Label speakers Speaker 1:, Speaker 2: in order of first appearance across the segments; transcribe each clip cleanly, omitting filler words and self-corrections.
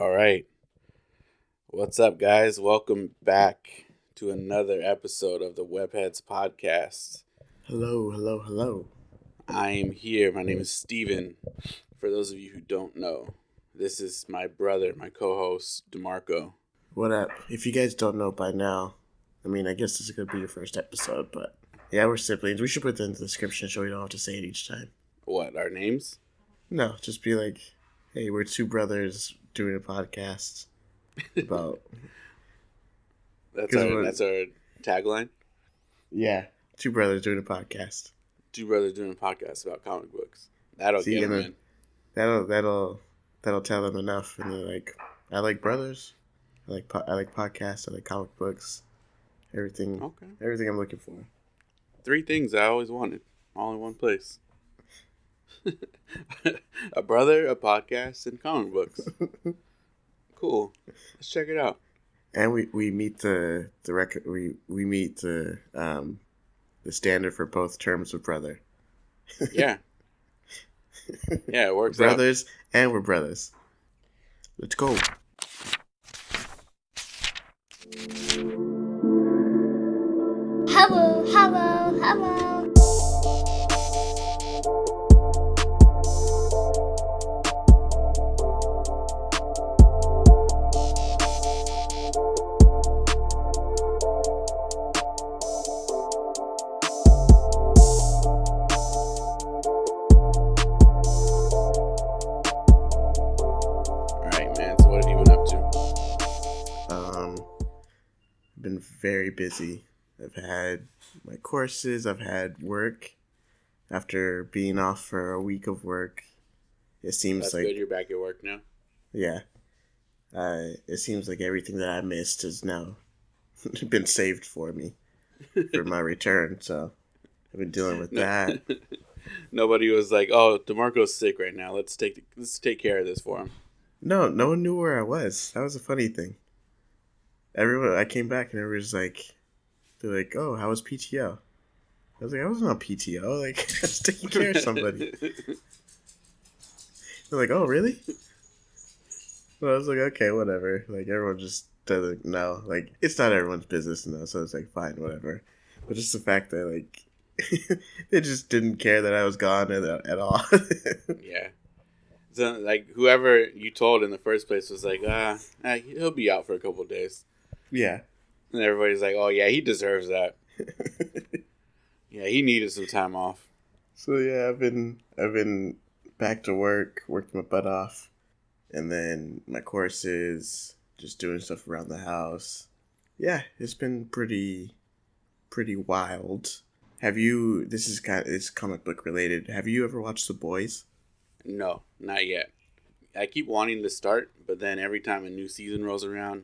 Speaker 1: All right. What's up, guys? Welcome back to another episode of the Webheads podcast.
Speaker 2: Hello, hello, hello.
Speaker 1: I am here. My name is Steven. For those of you who don't know, this is my brother, my co-host, DeMarco.
Speaker 2: What up? If you guys don't know by now, I guess this is going to be your first episode, but yeah, we're siblings. We should put that in the description so we don't have to say it each time.
Speaker 1: What, our names?
Speaker 2: No, just be like, hey, we're two brothers doing a podcast about...
Speaker 1: That's our tagline?
Speaker 2: Yeah, two brothers doing a podcast.
Speaker 1: Two brothers doing a podcast about comic books. That'll get them in.
Speaker 2: That'll tell them enough, and they're like, I like brothers, I like podcasts, I like comic books, everything.
Speaker 1: Okay.
Speaker 2: Everything I'm looking for.
Speaker 1: 3 things I always wanted, all in one place. A brother, a podcast, and comic books. Cool. Let's check it out.
Speaker 2: And we meet the record. We meet the standard for both terms of brother.
Speaker 1: Yeah. Yeah, it works
Speaker 2: brothers, and we're brothers. Let's go.
Speaker 3: Hello, hello, hello.
Speaker 2: Been very busy. I've had my courses, I've had work. After being off for a week of work, it seems
Speaker 1: That's
Speaker 2: like...
Speaker 1: good, you're back at work now?
Speaker 2: Yeah. It seems like everything that I missed has now been saved for me for my return, so I've been dealing with that.
Speaker 1: Nobody was like, oh, DeMarco's sick right now, let's take care of this for him.
Speaker 2: No one knew where I was. That was a funny thing. I came back and everyone was like, they're like, oh, how was PTO? I was like, I wasn't on PTO. Like, I was taking care of somebody. They're like, oh, really? Well, I was like, okay, whatever. Like, everyone just doesn't know. Like, it's not everyone's business to know, so it's like, fine, whatever. But just the fact that, like, they just didn't care that I was gone at all.
Speaker 1: Yeah. So, like, whoever you told in the first place was like, he'll be out for a couple of days.
Speaker 2: Yeah.
Speaker 1: And everybody's like, oh, yeah, he deserves that. Yeah, he needed some time off.
Speaker 2: So, yeah, I've been back to work, worked my butt off. And then my courses, just doing stuff around the house. Yeah, it's been pretty wild. It's comic book related. Have you ever watched The Boys?
Speaker 1: No, not yet. I keep wanting to start, but then every time a new season rolls around,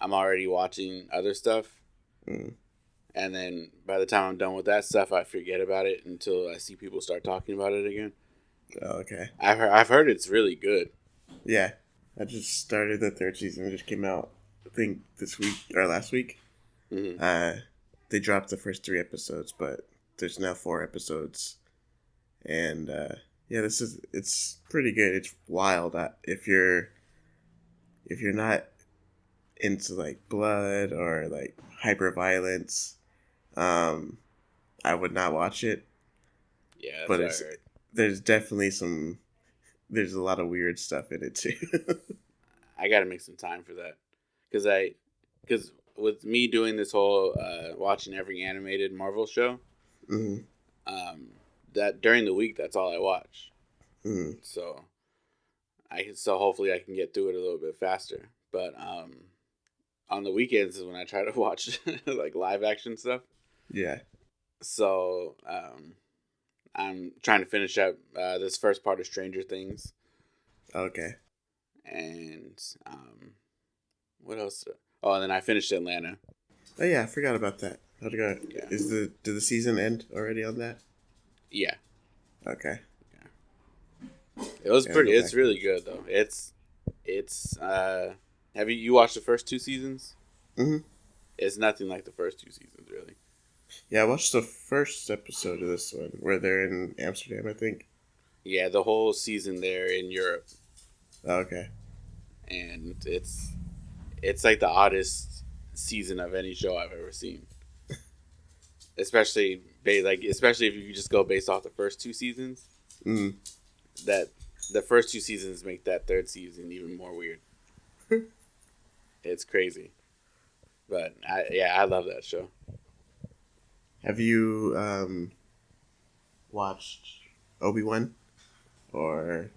Speaker 1: I'm already watching other stuff.
Speaker 2: Mm.
Speaker 1: And then by the time I'm done with that stuff, I forget about it until I see people start talking about it again.
Speaker 2: Oh, okay.
Speaker 1: I've heard it's really good.
Speaker 2: Yeah. I just started the 3rd season. It just came out, I think, this week or last week.
Speaker 1: Mm-hmm.
Speaker 2: They dropped the first 3 episodes, but there's now 4 episodes. And, yeah, it's pretty good. It's wild. If you're not into, like, blood or, like, hyper violence, I would not watch it.
Speaker 1: Yeah, that's
Speaker 2: but
Speaker 1: what I heard.
Speaker 2: There's a lot of weird stuff in it too.
Speaker 1: I gotta make some time for that. Because with me doing this whole watching every animated Marvel show,
Speaker 2: mm-hmm.
Speaker 1: That during the week, that's all I watch.
Speaker 2: Mm-hmm.
Speaker 1: So hopefully I can get through it a little bit faster. But on the weekends is when I try to watch like live action stuff.
Speaker 2: Yeah.
Speaker 1: So I'm trying to finish up this first part of Stranger Things.
Speaker 2: Okay.
Speaker 1: And what else? Oh, and then I finished Atlanta.
Speaker 2: Oh yeah, I forgot about that. How'd it go?
Speaker 1: Yeah.
Speaker 2: Did the season end already on that?
Speaker 1: Yeah.
Speaker 2: Okay.
Speaker 1: Yeah. It was pretty. It's really good though. It's have you watched the first 2 seasons?
Speaker 2: Mm-hmm.
Speaker 1: It's nothing like the first 2 seasons, really.
Speaker 2: Yeah, I watched the first episode of this one where they're in Amsterdam, I think.
Speaker 1: Yeah, the whole season there in Europe.
Speaker 2: Oh, okay.
Speaker 1: and it's like the oddest season of any show I've ever seen. Especially if you just go based off the first two seasons.
Speaker 2: Mm.
Speaker 1: That the first two seasons make that third season even more weird. It's crazy, but I love that show.
Speaker 2: Have you watched Obi-Wan? Or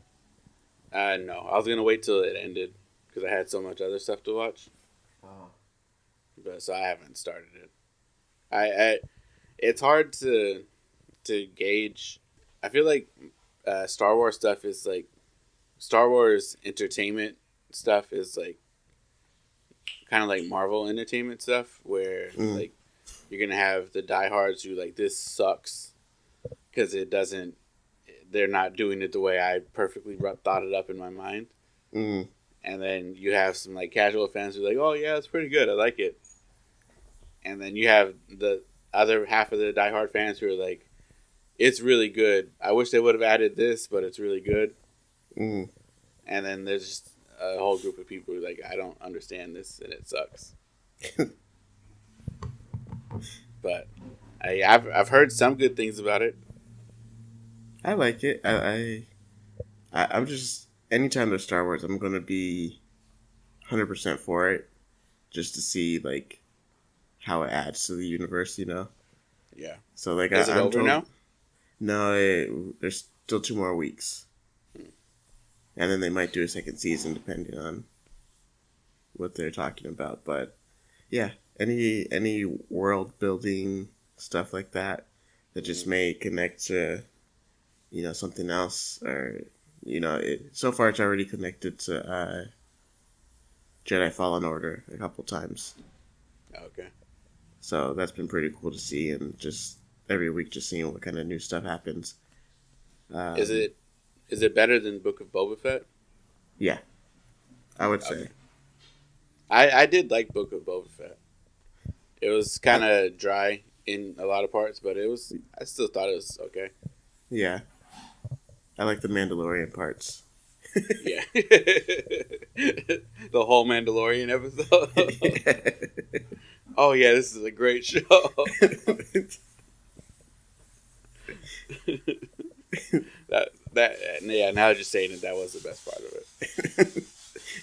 Speaker 1: No, I was gonna wait till it ended because I had so much other stuff to watch. But so I haven't started it. I it's hard to gauge. I feel like Star Wars stuff is like Star Wars entertainment stuff is like kind of like Marvel entertainment stuff where like you're gonna have the diehards who like this sucks because they're not doing it the way I perfectly thought it up in my mind. And then you have some like casual fans who are like, oh yeah, it's pretty good, I like it. And then you have the other half of the diehard fans who are like, it's really good, I wish they would have added this, but it's really good. And then there's just a whole group of people who are like, I don't understand this and it sucks. But I've heard some good things about it.
Speaker 2: I like it. I'm just anytime there's Star Wars, I'm gonna be 100% for it, just to see like how it adds to the universe, you know.
Speaker 1: Yeah.
Speaker 2: So like,
Speaker 1: is it
Speaker 2: I'm
Speaker 1: over
Speaker 2: told,
Speaker 1: now?
Speaker 2: No, there's still 2 more weeks, and then they might do a second season depending on what they're talking about. But yeah, any world building stuff like that just may connect to, you know, something else, or you know, so far it's already connected to Jedi Fallen Order a couple times.
Speaker 1: Okay.
Speaker 2: So that's been pretty cool to see, and just every week just seeing what kind of new stuff happens.
Speaker 1: Is it better than Book of Boba Fett?
Speaker 2: Yeah, I would say.
Speaker 1: Okay. I did like Book of Boba Fett. It was kind of dry in a lot of parts, but I still thought it was okay.
Speaker 2: Yeah. I like the Mandalorian parts.
Speaker 1: Yeah. The whole Mandalorian episode. Oh yeah, this is a great show. Now just saying that was the best part of it.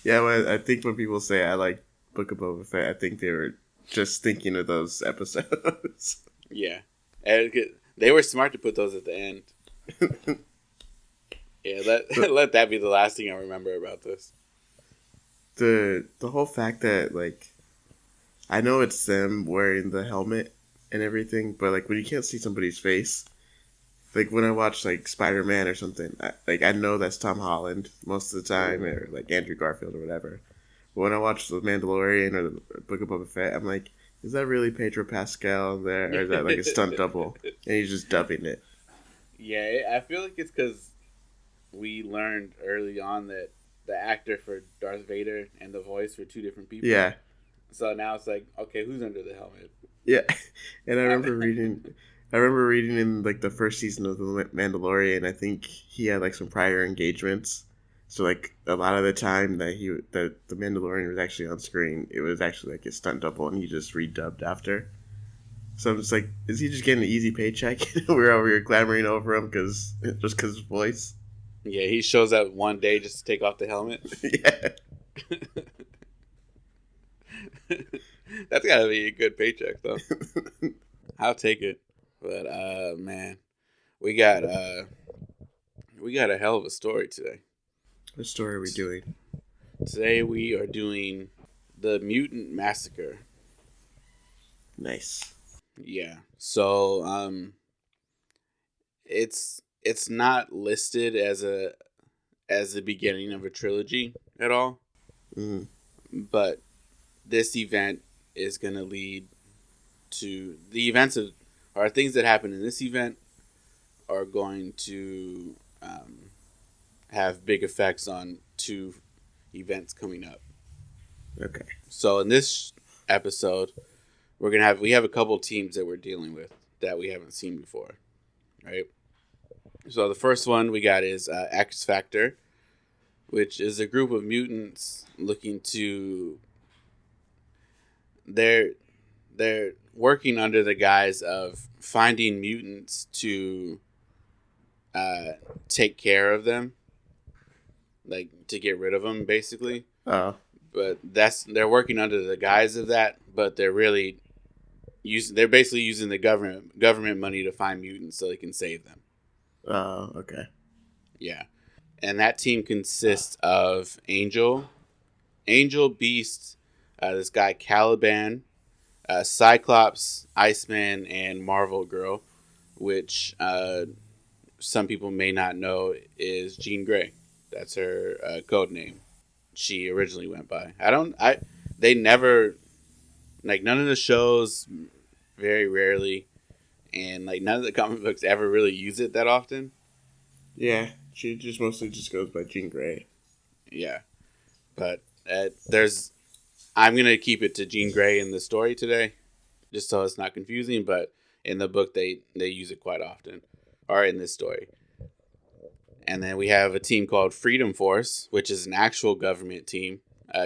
Speaker 2: Yeah, well, I think when people say I like Book of Boba Fett, I think they were just thinking of those episodes.
Speaker 1: Yeah. And they were smart to put those at the end. Yeah, let that be the last thing I remember about this.
Speaker 2: The whole fact that, like, I know it's them wearing the helmet and everything, but like when you can't see somebody's face, like when I watch like Spider-Man or something, I know that's Tom Holland most of the time, or like Andrew Garfield or whatever. But when I watch The Mandalorian or the Book of Boba Fett, I'm like, is that really Pedro Pascal there, or is that like a stunt double and he's just dubbing it?
Speaker 1: Yeah, I feel like it's because we learned early on that the actor for Darth Vader and the voice were two different people.
Speaker 2: Yeah.
Speaker 1: So now it's like, okay, who's under the helmet?
Speaker 2: Yeah, and I remember reading in like the first season of The Mandalorian, I think he had like some prior engagements. So like a lot of the time that the Mandalorian was actually on screen, it was actually like a stunt double, and he just redubbed after. So I'm just like, is he just getting an easy paycheck? We're over here clamoring over him because his voice.
Speaker 1: Yeah, he shows up one day just to take off the helmet.
Speaker 2: Yeah.
Speaker 1: That's gotta be a good paycheck though. I'll take it. But man, we got a hell of a story today.
Speaker 2: What story are we doing?
Speaker 1: Today we are doing the Mutant Massacre.
Speaker 2: Nice.
Speaker 1: Yeah. So it's not listed as the beginning of a trilogy at all. But this event is going to lead to the events or things that happen in this event are going to have big effects on 2 events coming up.
Speaker 2: Okay.
Speaker 1: So in this episode, we have a couple teams that we're dealing with that we haven't seen before, right? So the first one we got is X Factor, which is a group of mutants looking to... They're working under the guise of finding mutants to take care of them, like to get rid of them, basically.
Speaker 2: Oh.
Speaker 1: But they're working under the guise of that, but they're really they're basically using the government money to find mutants so they can save them.
Speaker 2: Oh, okay.
Speaker 1: Yeah. And that team consists of Angel, Beast, this guy Caliban, Cyclops, Iceman, and Marvel Girl, which some people may not know is Jean Grey. That's her code name. She originally went by. They never, like, none of the shows, very rarely, and like none of the comic books ever really use it that often.
Speaker 2: Yeah, she just mostly just goes by Jean Grey.
Speaker 1: Yeah, but I'm gonna keep it to Jean Grey in the story today, just so it's not confusing. But in the book, they use it quite often, or in this story. And then we have a team called Freedom Force, which is an actual government team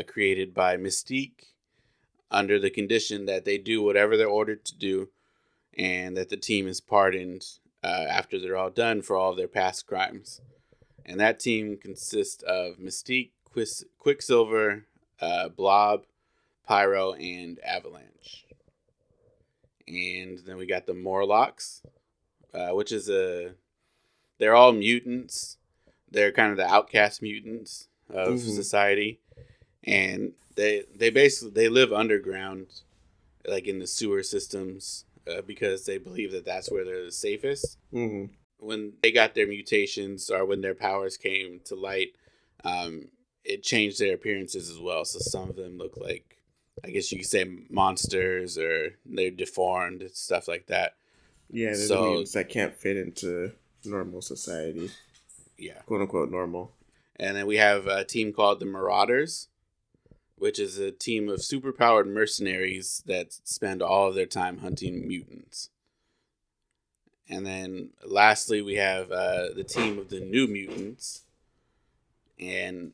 Speaker 1: created by Mystique under the condition that they do whatever they're ordered to do, and that the team is pardoned after they're all done for all of their past crimes. And that team consists of Mystique, Quicksilver, Blob, Pyro, and Avalanche. And then we got the Morlocks, which is they're all mutants. They're kind of the outcast mutants of society. And they basically live underground, like in the sewer systems, because they believe that that's where they're the safest.
Speaker 2: Mm-hmm.
Speaker 1: When they got their mutations, or when their powers came to light, it changed their appearances as well. So some of them look like, I guess you could say, monsters, or they're deformed, stuff like that.
Speaker 2: Yeah, there's mutants that can't fit into normal society.
Speaker 1: Yeah.
Speaker 2: Quote unquote normal.
Speaker 1: And then we have a team called the Marauders, which is a team of superpowered mercenaries that spend all of their time hunting mutants. And then lastly, we have the team of the New Mutants. And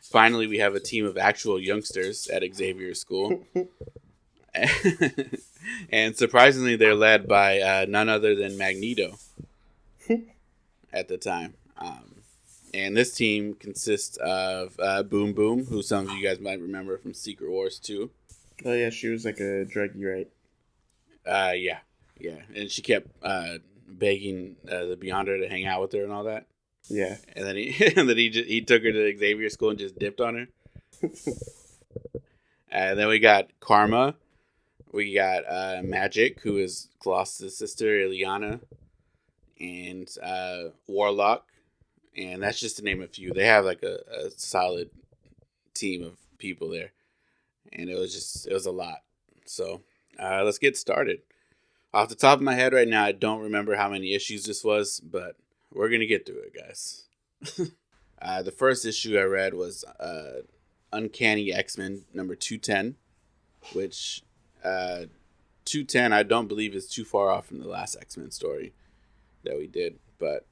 Speaker 1: finally, we have a team of actual youngsters at Xavier School. And surprisingly, they're led by none other than Magneto at the time. And this team consists of Boom Boom, who some of you guys might remember from Secret Wars 2.
Speaker 2: Oh, yeah, she was like a druggie, right?
Speaker 1: Yeah. And she kept begging the Beyonder to hang out with her and all that.
Speaker 2: Yeah.
Speaker 1: And then he took her to Xavier School and just dipped on her. And then we got Karma. We got Magic, who is Colossus' sister, Ileana. And Warlock. And that's just to name a few. They have like a solid team of people there. And it was a lot. So let's get started. Off the top of my head right now, I don't remember how many issues this was, but we're going to get through it, guys. The first issue I read was Uncanny X-Men number 210, which 210 I don't believe is too far off from the last X-Men story that we did, but...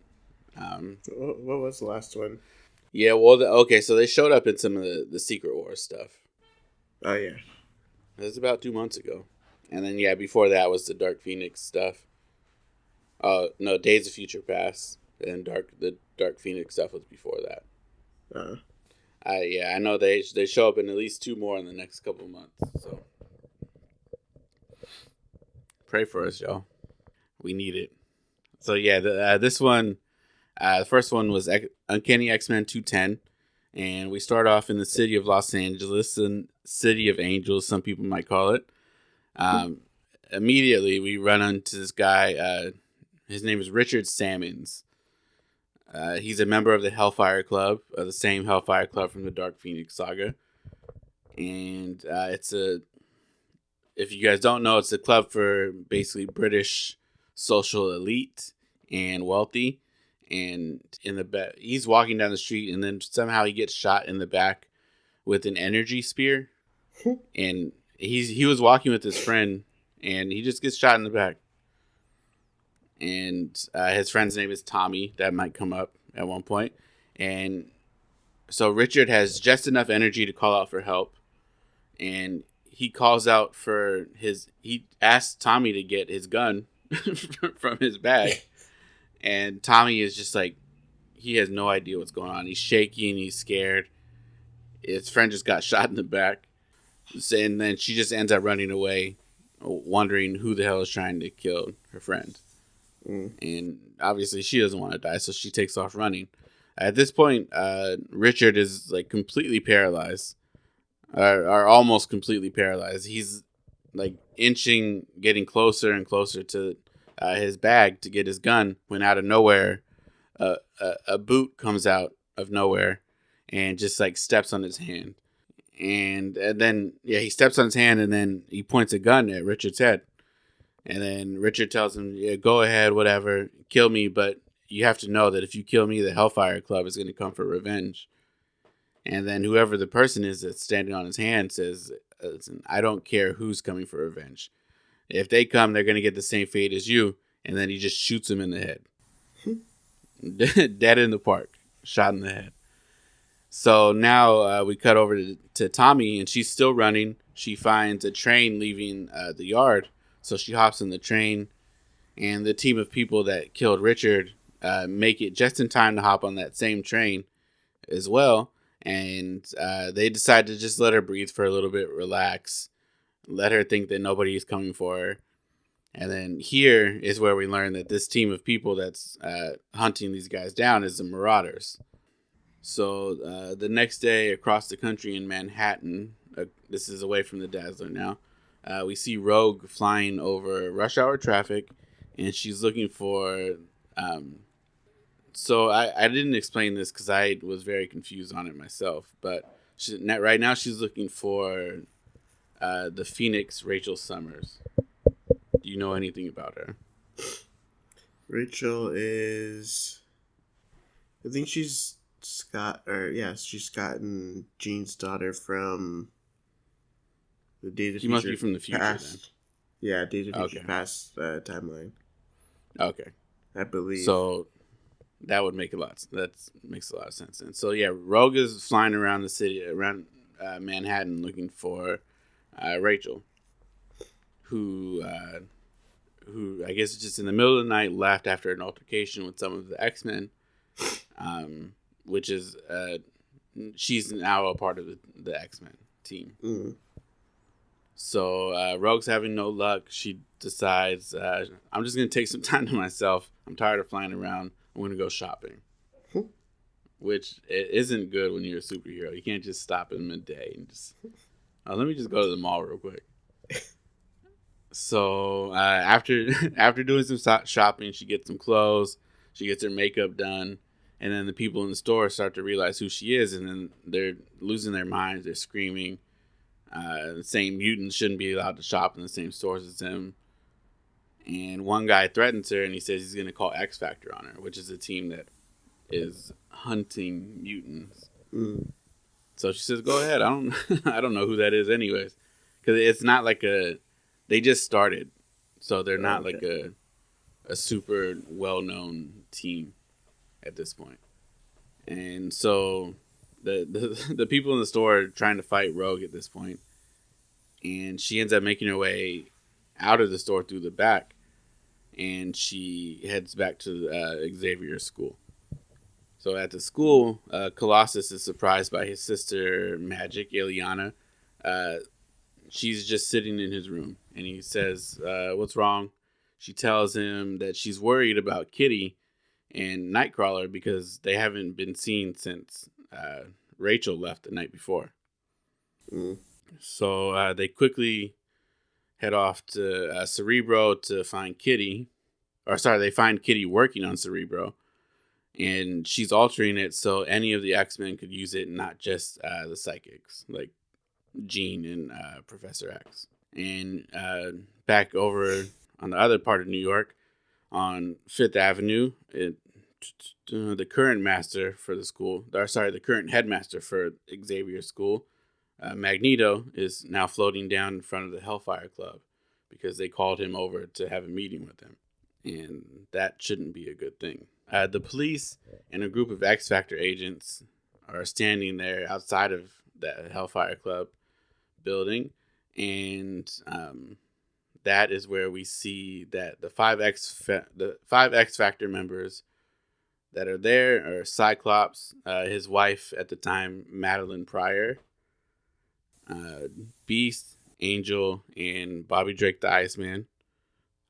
Speaker 2: what was the last one?
Speaker 1: Yeah, well, okay, so they showed up in some of the Secret Wars stuff.
Speaker 2: Oh, yeah.
Speaker 1: It was about 2 months ago. And then, yeah, before that was the Dark Phoenix stuff. No, Days of Future Past. And the Dark Phoenix stuff was before that. Yeah, I know they show up in at least 2 more in the next couple of months. So pray for us, y'all. We need it. So yeah, this one, the first one was Uncanny X-Men 210, and we start off in the city of Los Angeles, and City of Angels, some people might call it. Immediately, we run into this guy. His name is Richard Sammons. He's a member of the Hellfire Club, the same Hellfire Club from the Dark Phoenix saga. And if you guys don't know, it's a club for basically British social elite and wealthy. And he's walking down the street, and then somehow he gets shot in the back with an energy spear. And he was walking with his friend, and he just gets shot in the back. And his friend's name is Tommy. That might come up at one point. And so Richard has just enough energy to call out for help. And he calls out he asks Tommy to get his gun from his bag. And Tommy is just like, he has no idea what's going on. He's shaking, he's scared. His friend just got shot in the back. And then she just ends up running away, wondering who the hell is trying to kill her friend. And obviously she doesn't want to die, so she takes off running. At this point, Richard is like completely paralyzed, or almost completely paralyzed. He's like inching, getting closer and closer to his bag to get his gun, when out of nowhere, a boot comes out of nowhere and just like steps on his hand. And then he steps on his hand, and then he points a gun at Richard's head. And then Richard tells him, yeah, go ahead, whatever, kill me, but you have to know that if you kill me, the Hellfire Club is going to come for revenge. And then whoever the person is that's standing on his hand says, listen, I don't care who's coming for revenge. If they come, they're going to get the same fate as you. And then he just shoots him in the head. Dead in the park. Shot in the head. So now we cut over to Tommy, and she's still running. She finds a train leaving the yard. So she hops in the train, and the team of people that killed Richard make it just in time to hop on that same train as well. And they decide to just let her breathe for a little bit, relax, let her think that nobody is coming for her. And then here is where we learn that this team of people that's hunting these guys down is the Marauders. So the next day across the country in Manhattan, this is away from the Dazzler now, we see Rogue flying over rush hour traffic, and she's looking for... So I didn't explain this because I was very confused on it myself, but right now she's looking for the Phoenix Rachel Summers. Do you know anything about her?
Speaker 2: Rachel is... I think she's she's Scott and Jean's daughter from the Days of Future.
Speaker 1: She must be from the future
Speaker 2: past.
Speaker 1: then.
Speaker 2: Yeah, Days of Future past timeline.
Speaker 1: Okay.
Speaker 2: I believe.
Speaker 1: So that would make that makes a lot of sense. And so yeah, Rogue is flying around the city, around Manhattan, looking for Rachel, who I guess just in the middle of the night left after an altercation with some of the X-Men, which is she's now a part of the X-Men team. Mm. So Rogue's having no luck. She decides, I'm just going to take some time to myself. I'm tired of flying around. I'm going to go shopping. Which it isn't good when you're a superhero. You can't just stop in midday and just, let me just go to the mall real quick. So after doing some shopping, she gets some clothes. She gets her makeup done. And then the people in the store start to realize who she is. And then they're losing their minds. They're screaming. Saying mutants shouldn't be allowed to shop in the same stores as him. And one guy threatens her, and he says he's going to call X Factor on her, which is a team that is hunting mutants. Mm. So she says, "Go ahead. I don't know who that is, anyways, because it's not like they just started, so they're not like a super well-known team at this point." And so the people in the store are trying to fight Rogue at this point, and she ends up making her way out of the store through the back, and she heads back to Xavier's school. So at the school, Colossus is surprised by his sister Magic, Ileana. She's just sitting in his room, and he says, what's wrong? She tells him that she's worried about Kitty and Nightcrawler because they haven't been seen since Rachel left the night before. Mm. So they quickly head off to Cerebro to find Kitty. They find Kitty working on Cerebro. And she's altering it so any of the X-Men could use it, not just the psychics, like Jean and Professor X. And back over on the other part of New York, on 5th Avenue, the current master for the school, the current headmaster for Xavier's school, Magneto, is now floating down in front of the Hellfire Club because they called him over to have a meeting with him. And that shouldn't be a good thing. The police and a group of X Factor agents are standing there outside of the Hellfire Club building, and that is where we see that the five X Factor members that are there are Cyclops, his wife at the time, Madeline Pryor, Beast, Angel, and Bobby Drake the Iceman.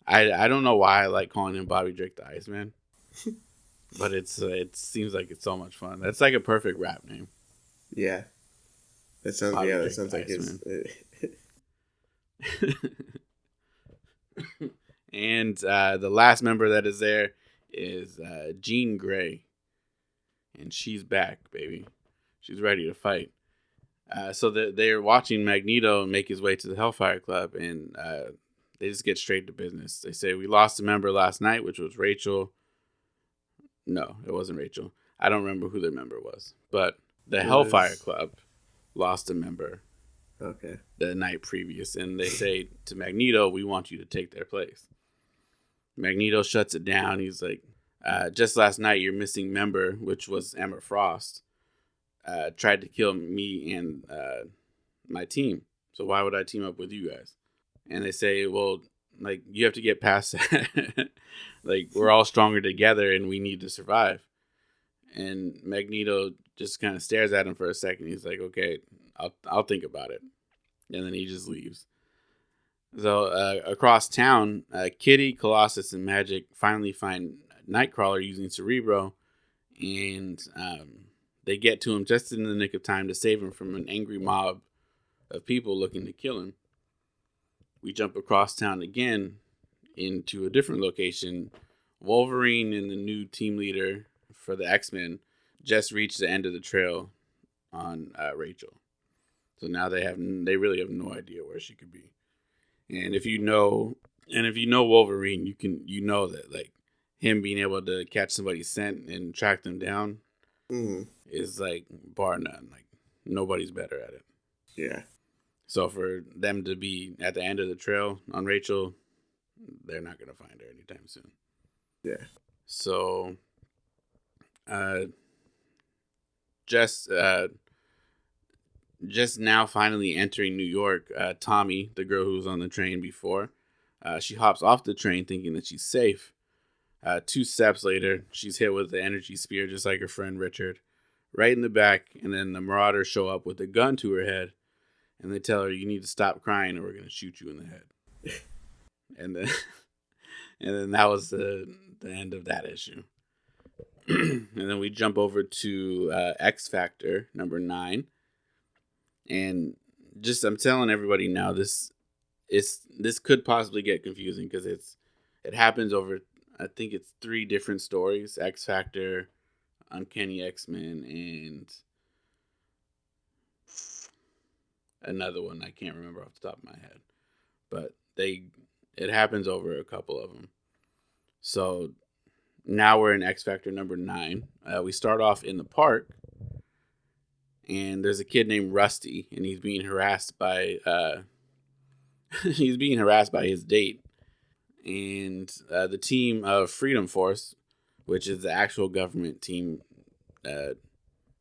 Speaker 1: I don't know why I like calling him Bobby Drake the Iceman, but it seems like it's so much fun. That's like a perfect rap name.
Speaker 2: Yeah, that sounds
Speaker 1: Bobby
Speaker 2: that
Speaker 1: Drake
Speaker 2: sounds
Speaker 1: the
Speaker 2: like his.
Speaker 1: And the last member that is there is Jean Grey, and she's back, baby. She's ready to fight. So they're watching Magneto make his way to the Hellfire Club, and they just get straight to business. They say, we lost a member last night, which was Rachel. No, it wasn't Rachel. I don't remember who their member was. But the Hellfire Club lost a member the night previous, and they say to Magneto, we want you to take their place. Magneto shuts it down. He's like, just last night, your missing member, which was Emma Frost, tried to kill me and my team. So why would I team up with you guys? And they say, well, like, you have to get past that. Like, we're all stronger together and we need to survive. And Magneto just kind of stares at him for a second. He's like, okay, I'll think about it. And then he just leaves. So across town, Kitty, Colossus, and Magic finally find Nightcrawler using Cerebro. And they get to him just in the nick of time to save him from an angry mob of people looking to kill him. We jump across town again into a different location. Wolverine and the new team leader for the X-Men just reached the end of the trail on Rachel. So now they really have no idea where she could be. And if you know Wolverine, you know that like him being able to catch somebody's scent and track them down is like bar none. Like nobody's better at it.
Speaker 2: Yeah. So
Speaker 1: for them to be at the end of the trail on Rachel, they're not going to find her anytime soon.
Speaker 2: Yeah.
Speaker 1: So, just now finally entering New York, Tommy, the girl who was on the train before, she hops off the train thinking that she's safe. 2 steps later, she's hit with the energy spear just like her friend Richard, right in the back, and then the Marauders show up with a gun to her head. And they tell her, you need to stop crying or we're going to shoot you in the head. and then that was the end of that issue. And then we jump over to X Factor number 9. And just, I'm telling everybody now, this could possibly get confusing because it happens over, I think it's 3 different stories. X Factor, Uncanny X-Men, and another one I can't remember off the top of my head, but it happens over a couple of them. So now we're in X Factor number 9. We start off in the park, and there's a kid named Rusty, and he's being harassed by his date, and the team of Freedom Force, which is the actual government team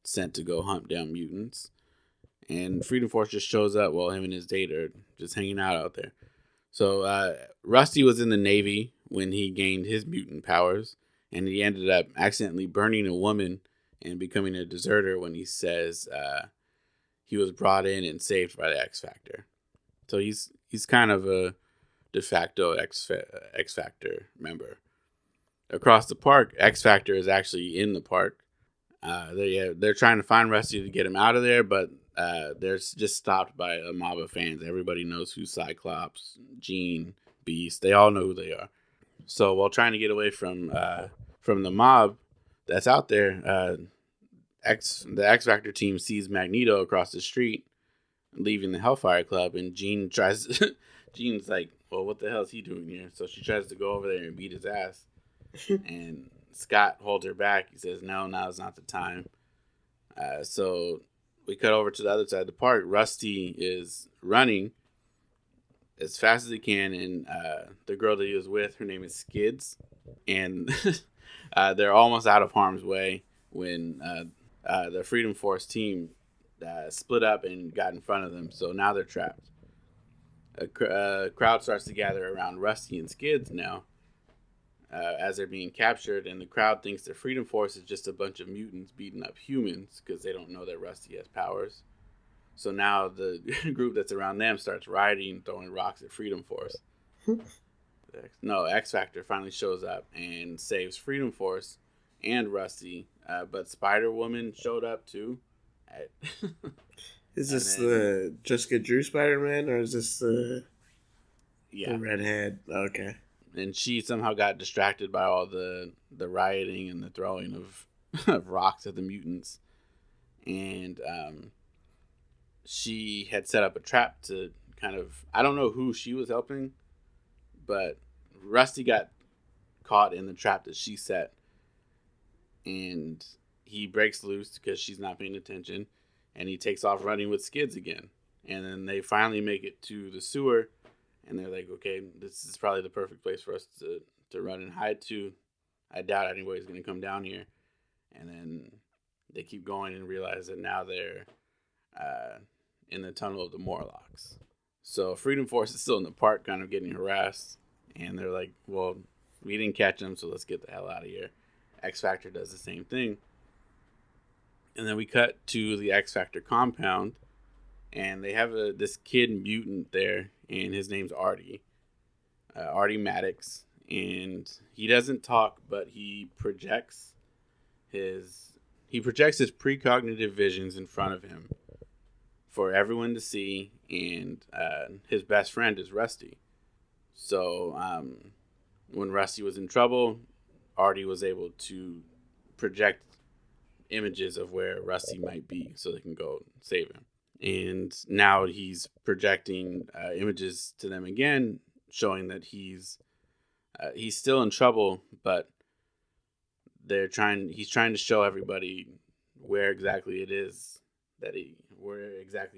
Speaker 1: sent to go hunt down mutants. And Freedom Force just shows up while him and his date are just hanging out there. So Rusty was in the Navy when he gained his mutant powers. And he ended up accidentally burning a woman and becoming a deserter when he says he was brought in and saved by the X Factor. So he's kind of a de facto X Factor member. Across the park, X Factor is actually in the park. They're trying to find Rusty to get him out of there, but they're just stopped by a mob of fans. Everybody knows who Cyclops, Jean, Beast. They all know who they are. So while trying to get away from the mob that's out there, the X Factor team sees Magneto across the street leaving the Hellfire Club, and Jean's like, well, what the hell is he doing here? So she tries to go over there and beat his ass. And Scott holds her back. He says, no, now's not the time. So we cut over to the other side of the park. Rusty is running as fast as he can, and the girl that he was with, her name is Skids. And they're almost out of harm's way when the Freedom Force team split up and got in front of them. So now they're trapped. A crowd starts to gather around Rusty and Skids now as they're being captured, and the crowd thinks the Freedom Force is just a bunch of mutants beating up humans because they don't know that Rusty has powers. So now the group that's around them starts rioting and throwing rocks at Freedom Force. No, X-Factor finally shows up and saves Freedom Force and Rusty, but Spider-Woman showed up too.
Speaker 2: Is this the Jessica Drew Spider-Man, or is this the redhead? Okay.
Speaker 1: And she somehow got distracted by all the rioting and the throwing of rocks at the mutants. And she had set up a trap to kind of... I don't know who she was helping, but Rusty got caught in the trap that she set. And he breaks loose because she's not paying attention. And he takes off running with Skids again. And then they finally make it to the sewer. And they're like, okay, this is probably the perfect place for us to run and hide to. I doubt anybody's going to come down here. And then they keep going and realize that now they're in the tunnel of the Morlocks. So Freedom Force is still in the park kind of getting harassed. And they're like, well, we didn't catch them, so let's get the hell out of here. X-Factor does the same thing. And then we cut to the X-Factor compound, and they have this kid mutant there, and his name's Artie. Artie Maddox. And he doesn't talk, but he projects his precognitive visions in front of him for everyone to see, and his best friend is Rusty. So when Rusty was in trouble, Artie was able to project images of where Rusty might be so they can go save him. And now he's projecting images to them again, showing that he's still in trouble, but he's trying to show everybody where exactly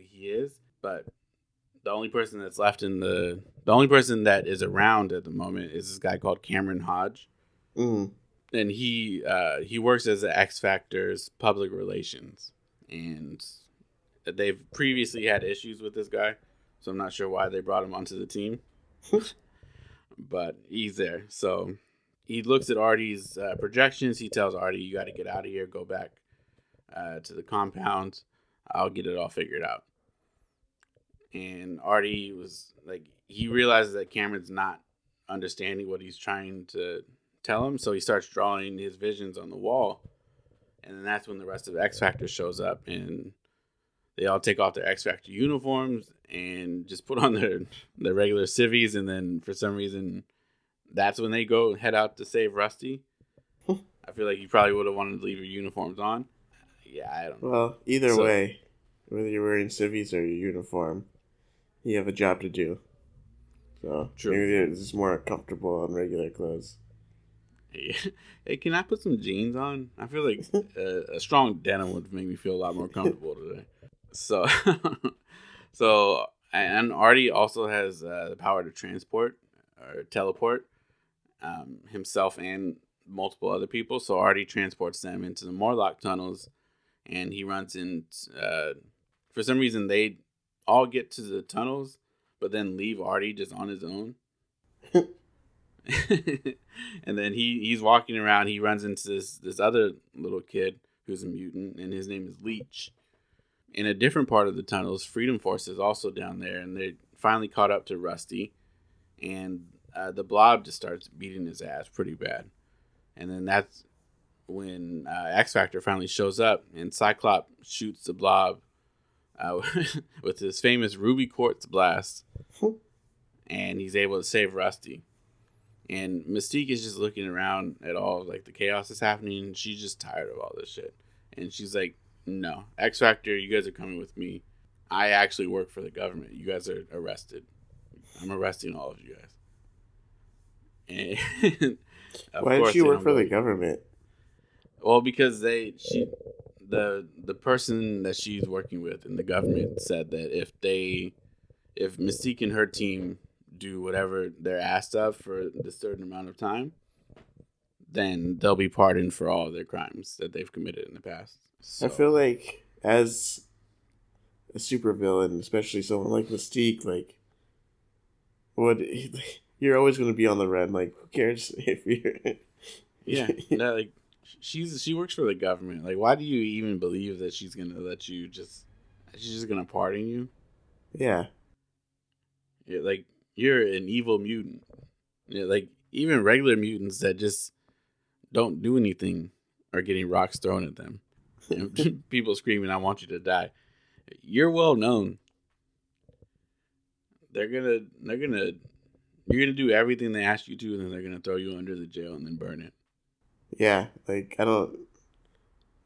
Speaker 1: he is. But the only person that's left the only person that is around at the moment is this guy called Cameron Hodge.
Speaker 2: Mm.
Speaker 1: And he works as the X Factor's public relations, and they've previously had issues with this guy, so I'm not sure why they brought him onto the team. But he's there. So he looks at Artie's projections. He tells Artie, "You got to get out of here. Go back to the compound. I'll get it all figured out." And Artie was like, he realizes that Cameron's not understanding what he's trying to tell him, so he starts drawing his visions on the wall. And then that's when the rest of X Factor shows up, and they all take off their X Factor uniforms and just put on their regular civvies. And then for some reason, that's when they head out to save Rusty. I feel like you probably would have wanted to leave your uniforms on. Yeah, I don't know.
Speaker 2: Well, either way, whether you're wearing civvies or your uniform, you have a job to do. So
Speaker 1: True.
Speaker 2: Maybe it's more comfortable on regular clothes.
Speaker 1: Hey, can I put some jeans on? I feel like a strong denim would make me feel a lot more comfortable today. So, and Artie also has the power to transport or teleport himself and multiple other people. So Artie transports them into the Morlock tunnels, and he runs in. For some reason, they all get to the tunnels, but then leave Artie just on his own. And then he's walking around. He runs into this other little kid who's a mutant, and his name is Leech. In a different part of the tunnels, Freedom Force is also down there, and they finally caught up to Rusty, and the Blob just starts beating his ass pretty bad. And then that's when X Factor finally shows up, and Cyclops shoots the Blob with his famous Ruby Quartz blast, and he's able to save Rusty. And Mystique is just looking around at all like the chaos that's happening, and she's just tired of all this shit. And she's like, "No, X Factor, you guys are coming with me. I actually work for the government. You guys are arrested. I'm arresting all of you guys." And
Speaker 2: why did she work for the government?
Speaker 1: Well, because the person that she's working with in the government said that if Mystique and her team do whatever they're asked of for a certain amount of time, then they'll be pardoned for all their crimes that they've committed in the past. So,
Speaker 2: I feel like as a supervillain, especially someone like Mystique, like, you're always going to be on the run. Like, who cares if you're...
Speaker 1: yeah, no, like, she works for the government. Like, why do you even believe that she's going to let you she's just going to pardon you?
Speaker 2: Yeah.
Speaker 1: Like, you're an evil mutant. Like, even regular mutants that just don't do anything are getting rocks thrown at them. People screaming, "I want you to die." You're well known. You're gonna do everything they ask you to, and then they're gonna throw you under the jail and then burn it.
Speaker 2: Yeah, like, I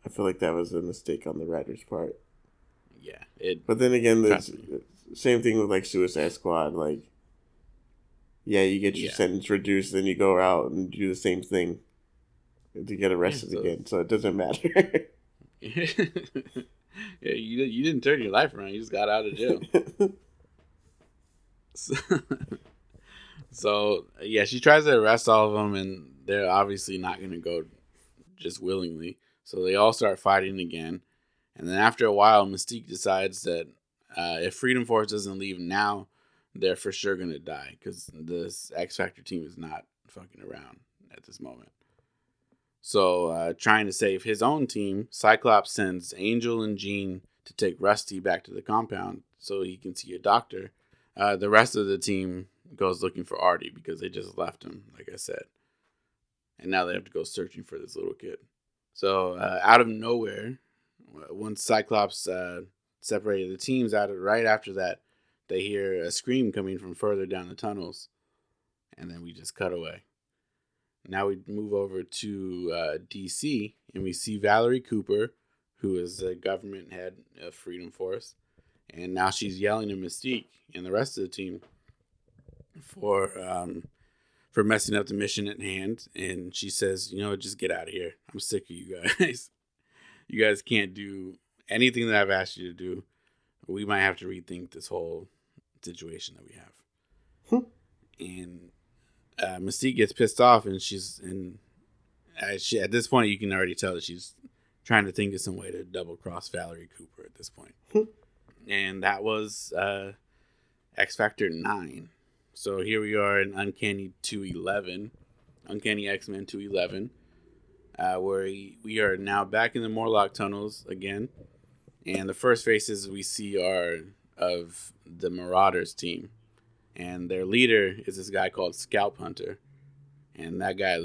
Speaker 2: feel like that was a mistake on the writer's part.
Speaker 1: Yeah.
Speaker 2: But then again, the same thing with, like, Suicide Squad. Like, yeah, you get your sentence reduced, then you go out and do the same thing to get arrested again. So it doesn't matter.
Speaker 1: Yeah, you didn't turn your life around. You just got out of jail. So yeah, she tries to arrest all of them, and they're obviously not going to go just willingly. So they all start fighting again. And then after a while, Mystique decides that if Freedom Force doesn't leave now, they're for sure going to die, because this X Factor team is not fucking around at this moment. So trying to save his own team, Cyclops sends Angel and Jean to take Rusty back to the compound so he can see a doctor. The rest of the team goes looking for Artie because they just left him, like I said. And now they have to go searching for this little kid. So out of nowhere, once Cyclops separated the teams right after that, they hear a scream coming from further down the tunnels. And then we just cut away. Now we move over to DC, and we see Valerie Cooper, who is the government head of Freedom Force. And now she's yelling at Mystique and the rest of the team for messing up the mission at hand. And she says, just get out of here. I'm sick of you guys. You guys can't do anything that I've asked you to do. We might have to rethink this whole situation that we have. And Mystique gets pissed off, and at this point you can already tell that she's trying to think of some way to double cross Valerie Cooper at this point. And that was X Factor 9. So here we are in Uncanny X-Men 211, where we are now back in the Morlock tunnels again. And the first faces we see are of the Marauders team. And their leader is this guy called Scalp Hunter. And that guy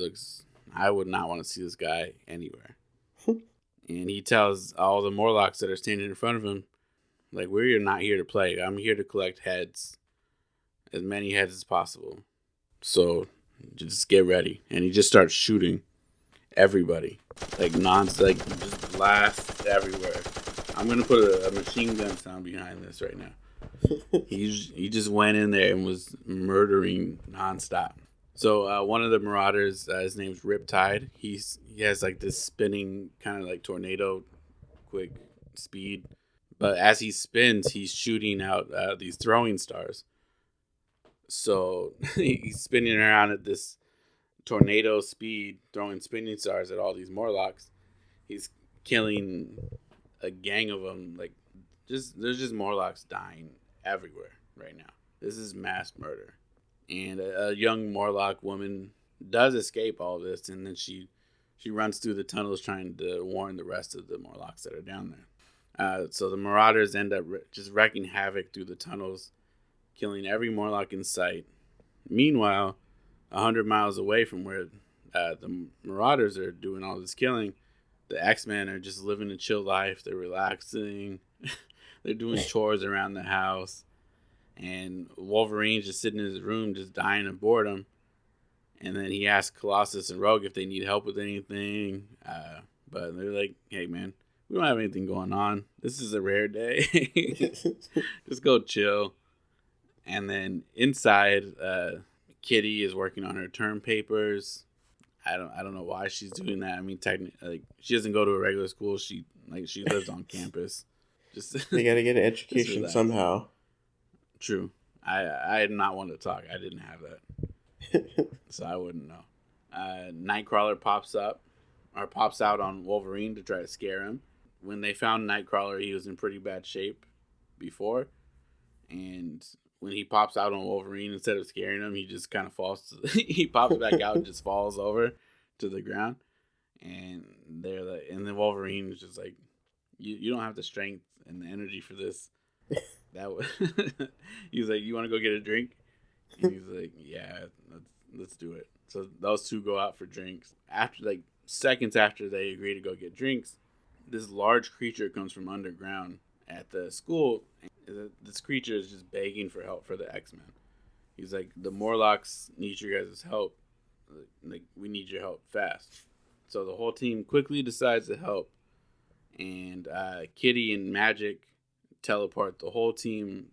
Speaker 1: I would not want to see this guy anywhere. And he tells all the Morlocks that are standing in front of him, like, we're not here to play. I'm here to collect heads. As many heads as possible. So just get ready. And he just starts shooting everybody. Like, just blast everywhere. I'm going to put a machine gun sound behind this right now. He just went in there and was murdering nonstop. So one of the Marauders, his name's Riptide. He has like this spinning kind of like tornado, quick speed. But as he spins, he's shooting out these throwing stars. So he's spinning around at this tornado speed, throwing spinning stars at all these Morlocks. He's killing a gang of them. Like, there's just Morlocks dying everywhere right now. This is mass murder. And a young Morlock woman does escape all this, and then she runs through the tunnels trying to warn the rest of the Morlocks that are down there. So the Marauders end up just wreaking havoc through the tunnels, killing every Morlock in sight. Meanwhile, 100 miles away from where the Marauders are doing all this killing, the X-Men are just living a chill life. They're relaxing. They're doing chores around the house. And Wolverine's just sitting in his room just dying of boredom. And then he asks Colossus and Rogue if they need help with anything. But they're like, hey, man, we don't have anything going on. This is a rare day. Just go chill. And then inside, Kitty is working on her term papers. I don't know why she's doing that. I mean, technically, like, she doesn't go to a regular school. She lives on campus. Just
Speaker 2: they gotta get an education somehow.
Speaker 1: True. I am not one to talk. I didn't have that, so I wouldn't know. Nightcrawler pops out on Wolverine to try to scare him. When they found Nightcrawler, he was in pretty bad shape before, and when he pops out on Wolverine, instead of scaring him, he just kind of falls. He pops back out and just falls over to the ground, and and then Wolverine is just like, you don't have the strength and the energy for this. That was he's like, you want to go get a drink? And he's like, yeah, let's do it. So those two go out for drinks. After seconds after they agree to go get drinks, this large creature comes from underground at the school. This creature is just begging for help for the X-Men. He's like, the Morlocks need your guys' help. Like, we need your help fast. So the whole team quickly decides to help, and Kitty and Magic teleport the whole team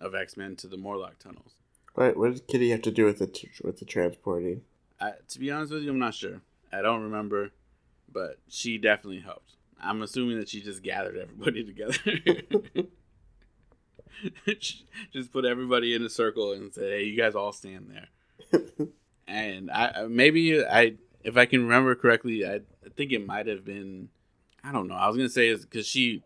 Speaker 1: of X-Men to the Morlock tunnels.
Speaker 2: What did Kitty have to do with the transporting?
Speaker 1: To be honest with you, I'm not sure. I don't remember, but she definitely helped. I'm assuming that she just gathered everybody together. Just put everybody in a circle and said, hey, you guys all stand there. And if I can remember correctly, I think it might have been, I don't know. I was going to say it's because she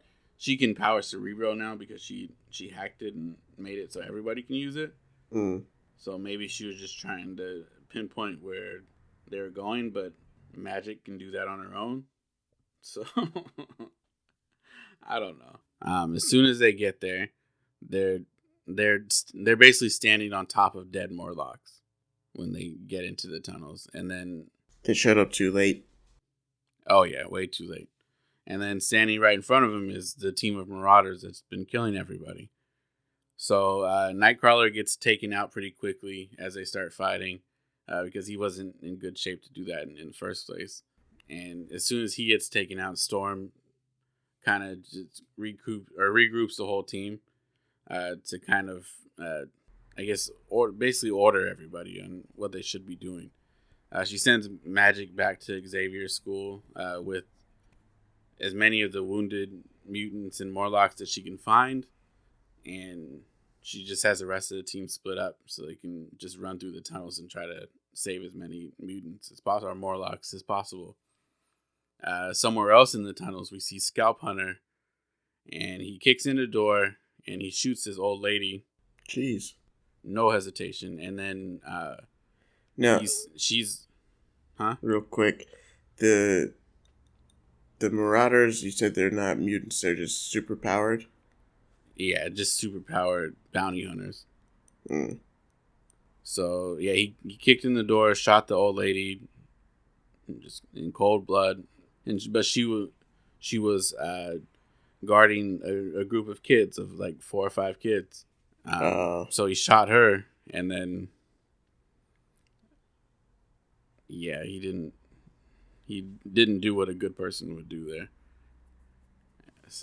Speaker 1: can power Cerebro now because she hacked it and made it so everybody can use it.
Speaker 2: Mm.
Speaker 1: So maybe she was just trying to pinpoint where they were going, but Magic can do that on her own. So I don't know. As soon as they get there, they're basically standing on top of dead Morlocks when they get into the tunnels, and then
Speaker 2: they showed up too late.
Speaker 1: Oh yeah, way too late. And then standing right in front of him is the team of Marauders that's been killing everybody. So Nightcrawler gets taken out pretty quickly as they start fighting because he wasn't in good shape to do that in the first place. And as soon as he gets taken out, Storm kind of just regroups the whole team to kind of, I guess, basically order everybody on what they should be doing. She sends Magic back to Xavier's school with as many of the wounded mutants and Morlocks that she can find, and she just has the rest of the team split up so they can just run through the tunnels and try to save as many mutants as possible, or Morlocks as possible. Somewhere else in the tunnels, we see Scalp Hunter, and he kicks in the door and he shoots this old lady.
Speaker 2: Jeez.
Speaker 1: No hesitation. And then
Speaker 2: no,
Speaker 1: she's
Speaker 2: real quick, the Marauders, you said they're not mutants, they're just super powered?
Speaker 1: Yeah, just super powered bounty hunters.
Speaker 2: Mm.
Speaker 1: So yeah, he kicked in the door, shot the old lady just in cold blood. But she was guarding a group of kids of like 4 or 5 kids. So he shot her, and then he didn't do what a good person would do there.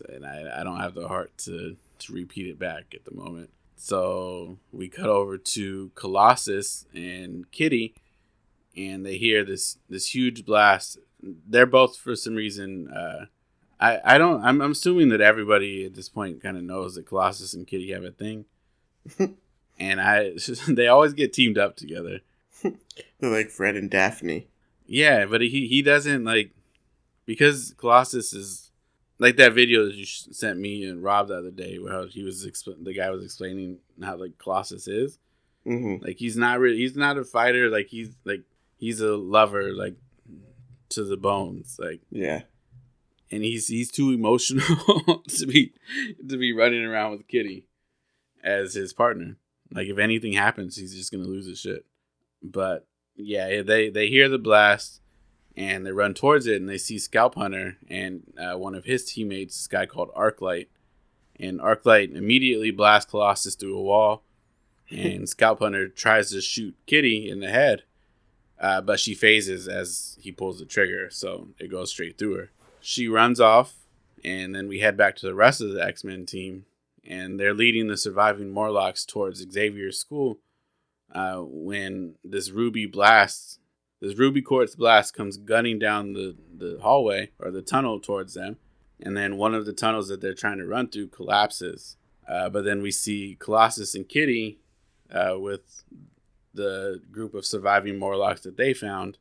Speaker 1: And I don't have the heart to repeat it back at the moment. So we cut over to Colossus and Kitty, and they hear this huge blast. They're both, for some reason, I'm assuming that everybody at this point kind of knows that Colossus and Kitty have a thing. And they always get teamed up together.
Speaker 2: They're like Fred and Daphne.
Speaker 1: Yeah, but he doesn't, like, because Colossus is like that video that you sent me and Rob the other day where the guy was explaining how like Colossus is.
Speaker 2: Mm-hmm.
Speaker 1: Like he's not a fighter, like he's a lover, like, to the bones, like,
Speaker 2: yeah,
Speaker 1: and he's too emotional to be running around with Kitty as his partner. Like, if anything happens, he's just gonna lose his shit. But yeah, they hear the blast and they run towards it, and they see Scalp Hunter and one of his teammates, this guy called Arclight, and Arclight immediately blasts Colossus through a wall, and Scalp Hunter tries to shoot Kitty in the head. But she phases as he pulls the trigger, so it goes straight through her. She runs off, and then we head back to the rest of the X-Men team, and they're leading the surviving Morlocks towards Xavier's school when this ruby quartz blast comes gunning down the hallway, or the tunnel, towards them, and then one of the tunnels that they're trying to run through collapses. But then we see Colossus and Kitty with the group of surviving Morlocks that they found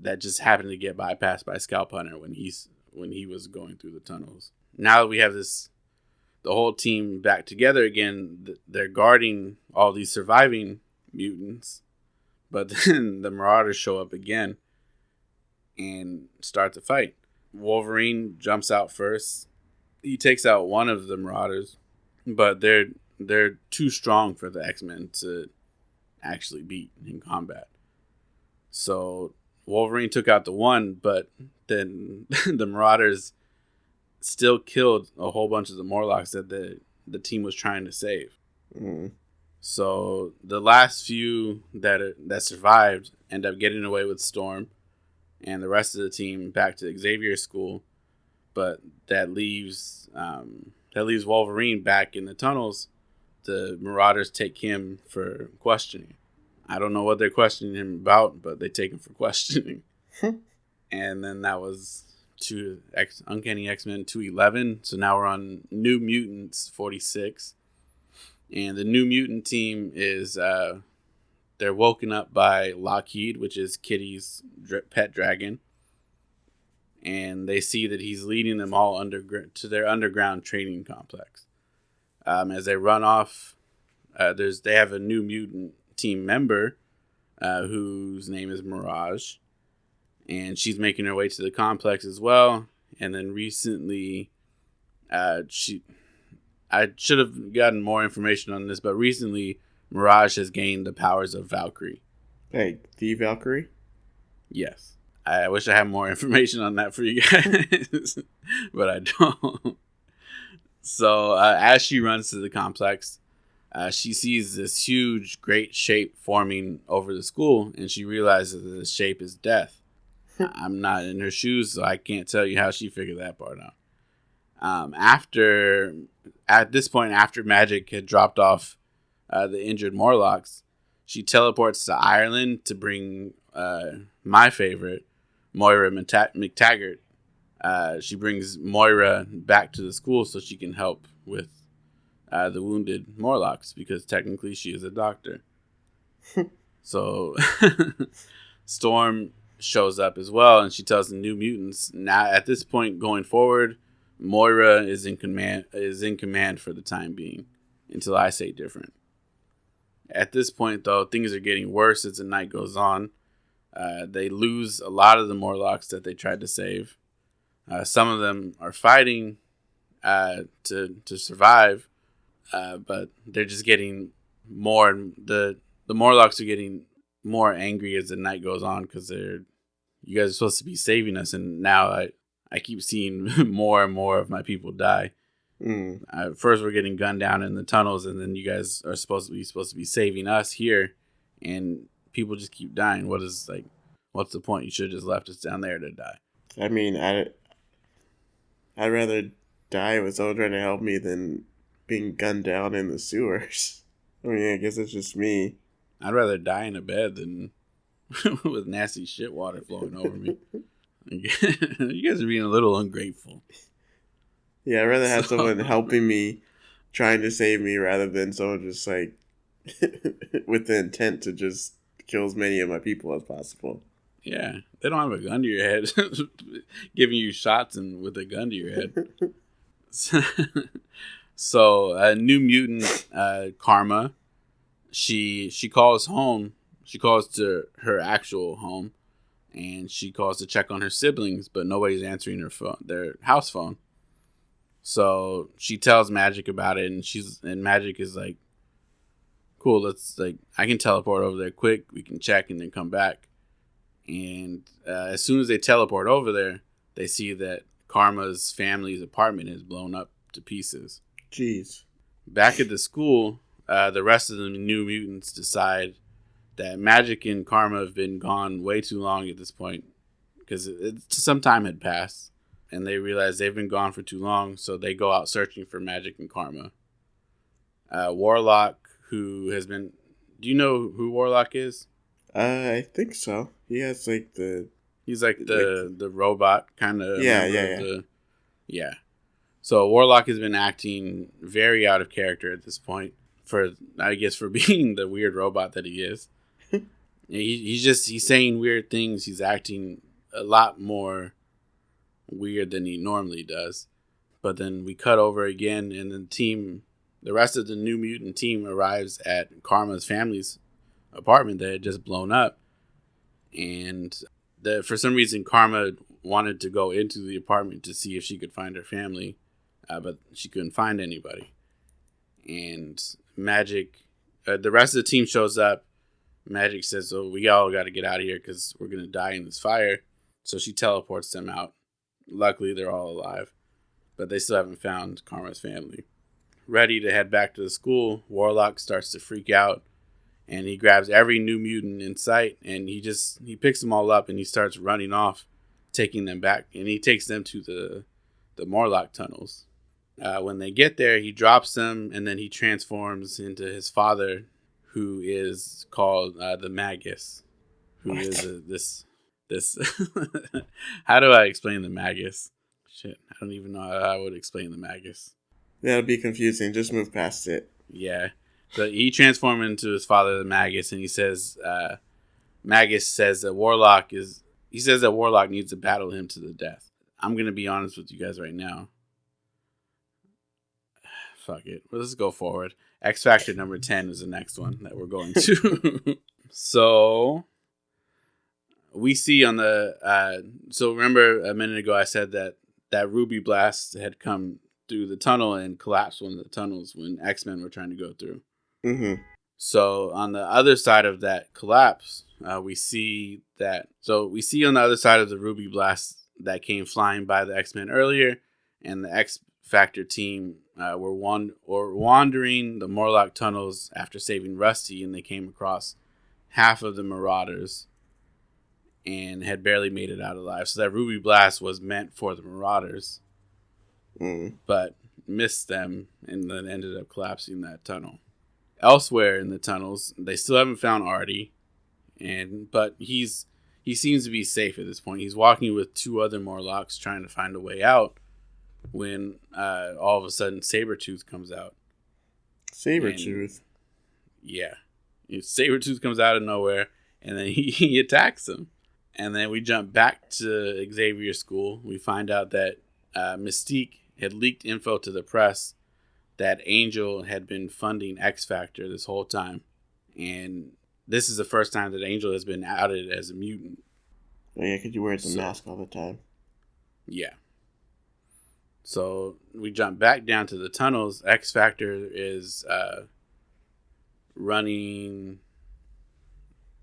Speaker 1: that just happened to get bypassed by Scalp Hunter when he was going through the tunnels. Now that we have the whole team back together again, they're guarding all these surviving mutants, but then the Marauders show up again and start the fight. Wolverine jumps out first. He takes out one of the Marauders, but they're too strong for the X-Men to actually beat in combat. So Wolverine took out the one, but then the Marauders still killed a whole bunch of the Morlocks that the team was trying to save.
Speaker 2: Mm.
Speaker 1: So the last few that survived end up getting away with Storm and the rest of the team back to Xavier's school, but that leaves Wolverine back in the tunnels. The Marauders take him for questioning. I don't know what they're questioning him about, but they take him for questioning. And then that was Uncanny X-Men 211. So now we're on New Mutants 46. And the New Mutant team is, they're woken up by Lockheed, which is Kitty's pet dragon. And they see that he's leading them all to their underground training complex. As they run off, they have a New Mutant team member whose name is Mirage. And she's making her way to the complex as well. And then recently, I should have gotten more information on this, but recently Mirage has gained the powers of Valkyrie.
Speaker 2: Hey, the Valkyrie?
Speaker 1: Yes. I wish I had more information on that for you guys, but I don't. So as she runs to the complex, she sees this huge, great shape forming over the school, and she realizes that the shape is death. I'm not in her shoes, so I can't tell you how she figured that part out. At this point, after Magic had dropped off the injured Morlocks, she teleports to Ireland to bring my favorite, Moira McTaggart. She brings Moira back to the school so she can help with the wounded Morlocks, because technically she is a doctor. So Storm shows up as well, and she tells the New Mutants, now at this point going forward, Moira is in command for the time being until I say different. At this point, though, things are getting worse as the night goes on. They lose a lot of the Morlocks that they tried to save. Some of them are fighting to survive, but they're just getting more. The Morlocks are getting more angry as the night goes on, because you guys are supposed to be saving us, and now I keep seeing more and more of my people die. First we're getting gunned down in the tunnels, and then you guys are supposed to be saving us here, and people just keep dying. What's the point? You should have just left us down there to die.
Speaker 2: I mean, I'd rather die with someone trying to help me than being gunned down in the sewers. I mean, I guess it's just me.
Speaker 1: I'd rather die in a bed than with nasty shit water flowing over me. You guys are being a little ungrateful.
Speaker 2: Yeah, I'd rather have someone helping me, trying to save me, rather than someone just like with the intent to just kill as many of my people as possible.
Speaker 1: Yeah, they don't have a gun to your head, giving you shots and with a gun to your head. So, New Mutant Karma, she calls home. She calls to her actual home, and she calls to check on her siblings, but nobody's answering their house phone. So she tells Magic about it, and Magic is like, "Cool, I can teleport over there quick. We can check and then come back." And as soon as they teleport over there, they see that Karma's family's apartment is blown up to pieces.
Speaker 2: Jeez. Back
Speaker 1: at the school, the rest of the New Mutants decide that Magic and Karma have been gone way too long at this point, because some time had passed, and they realize they've been gone for too long, so they go out searching for Magic and Karma. Warlock, who has been... Do you know who Warlock is?
Speaker 2: I think so. He has like the...
Speaker 1: He's like the robot kind of...
Speaker 2: Yeah.
Speaker 1: So Warlock has been acting very out of character at this point, for being the weird robot that he is. He's saying weird things. He's acting a lot more weird than he normally does. But then we cut over again, and the rest of the New Mutant team arrives at Karma's family's apartment that had just blown up. And for some reason, Karma wanted to go into the apartment to see if she could find her family, but she couldn't find anybody. And the rest of the team shows up. Magic says, "Oh, we all got to get out of here because we're going to die in this fire." So she teleports them out. Luckily, they're all alive, but they still haven't found Karma's family. Ready to head back to the school, Warlock starts to freak out, and he grabs every New Mutant in sight, and he picks them all up, and he starts running off, taking them back, and he takes them to the Morlock tunnels. When they get there, he drops them, and then he transforms into his father, who is called the Magus, who is this. How do I explain the Magus? Shit, I don't even know how I would explain the Magus.
Speaker 2: That'll be confusing. Just move past it.
Speaker 1: Yeah. So he transformed into his father, the Magus, and he says, Magus says that Warlock needs to battle him to the death. I'm going to be honest with you guys right now. Fuck it. Let's go forward. X Factor number 10 is the next one that we're going to. So we see on so remember a minute ago I said that Ruby Blast had come through the tunnel and collapsed one of the tunnels when X-Men were trying to go through.
Speaker 2: Mm-hmm.
Speaker 1: So on the other side of that collapse, we see on the other side of the Ruby Blast that came flying by the X-Men earlier, and the X Factor team were wandering the Morlock tunnels after saving Rusty, and they came across half of the Marauders and had barely made it out alive. So that Ruby Blast was meant for the Marauders, but missed them and then ended up collapsing that tunnel. Elsewhere in the tunnels, they still haven't found Artie, but he seems to be safe at this point. He's walking with two other Morlocks trying to find a way out when all of a sudden Sabretooth comes out.
Speaker 2: Sabretooth?
Speaker 1: Yeah. Sabretooth comes out of nowhere, and then he attacks him. And then we jump back to Xavier's school. We find out that Mystique had leaked info to the press that Angel had been funding X Factor this whole time. And this is the first time that Angel has been outed as a mutant.
Speaker 2: Oh yeah, because he wears a mask all the time.
Speaker 1: Yeah. So we jump back down to the tunnels. X Factor is running.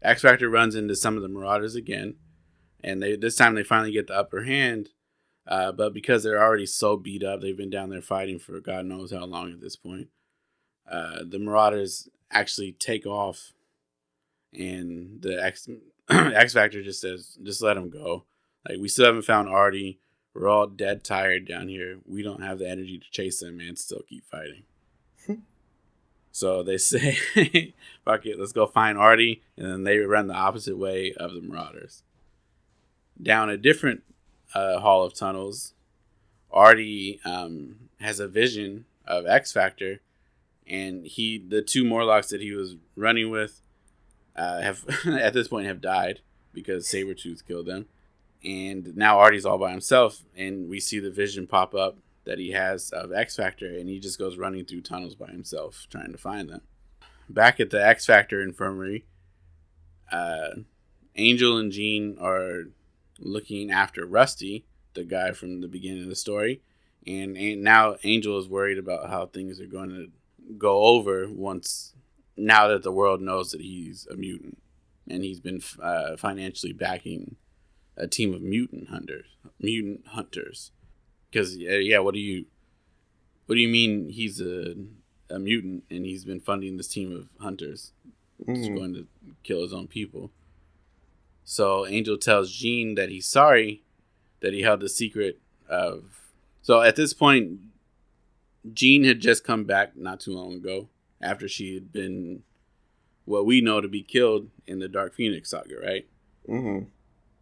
Speaker 1: X Factor runs into some of the Marauders again. And this time they finally get the upper hand. But because they're already so beat up, they've been down there fighting for God knows how long at this point. The Marauders actually take off, and the X Factor just says, "Just let them go. Like, we still haven't found Artie. We're all dead tired down here. We don't have the energy to chase them and still keep fighting." So they say, "Fuck it, let's go find Artie," and then they run the opposite way of the Marauders. Down a different hall of tunnels, Artie has a vision of X Factor, and the two Morlocks that he was running with have at this point have died because Sabretooth killed them, and now Artie's all by himself, and we see the vision pop up that he has of X Factor, and he just goes running through tunnels by himself trying to find them. Back at the X Factor infirmary, Angel and Jean are looking after Rusty, the guy from the beginning of the story, and now Angel is worried about how things are going to go over now that the world knows that he's a mutant, and he's been financially backing a team of mutant hunters. Because what do you mean he's a mutant and he's been funding this team of hunters? He's going to kill his own people. So Angel tells Jean that he's sorry that he held the secret of... So at this point, Jean had just come back not too long ago after she had been what we know to be killed in the Dark Phoenix saga, right?
Speaker 2: Mm-hmm.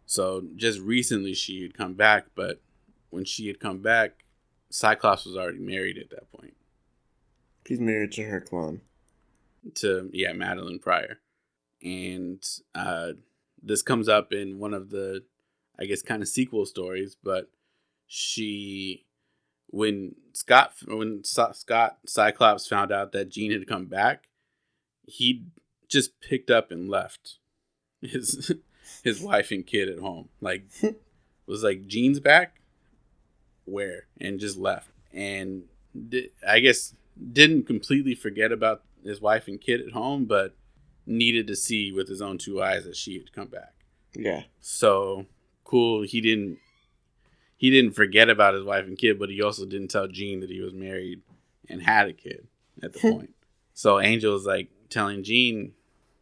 Speaker 1: So just recently she had come back, but when she had come back, Cyclops was already married at that point.
Speaker 2: He's married to her clone.
Speaker 1: To, Madeline Pryor. And this comes up in one of the, I guess, kind of sequel stories. But when Scott Cyclops found out that Jean had come back, he just picked up and left his wife and kid at home. Like, was like, Jean's back? Where? And just left. And I guess didn't completely forget about his wife and kid at home, but needed to see with his own two eyes that she had come back.
Speaker 2: Yeah.
Speaker 1: So cool. He didn't forget about his wife and kid, but he also didn't tell Jean that he was married and had a kid at the point. So Angel is like telling Jean,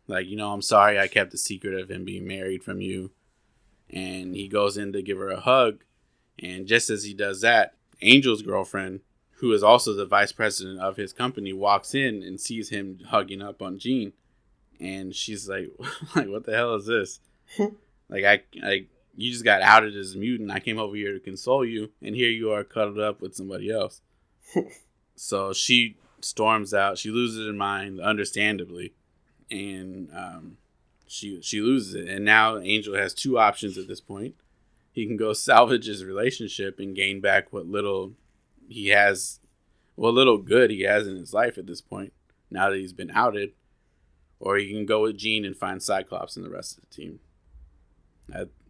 Speaker 1: like, I'm sorry I kept the secret of him being married from you. And he goes in to give her a hug. And just as he does that, Angel's girlfriend, who is also the vice president of his company, walks in and sees him hugging up on Jean. And she's like, what the hell is this? Like, you just got outed as a mutant. I came over here to console you, and here you are cuddled up with somebody else. So she storms out. She loses her mind, understandably, and she loses it. And now Angel has two options at this point. He can go salvage his relationship and gain back what little good he has in his life at this point, now that he's been outed. Or he can go with Jean and find Cyclops and the rest of the team.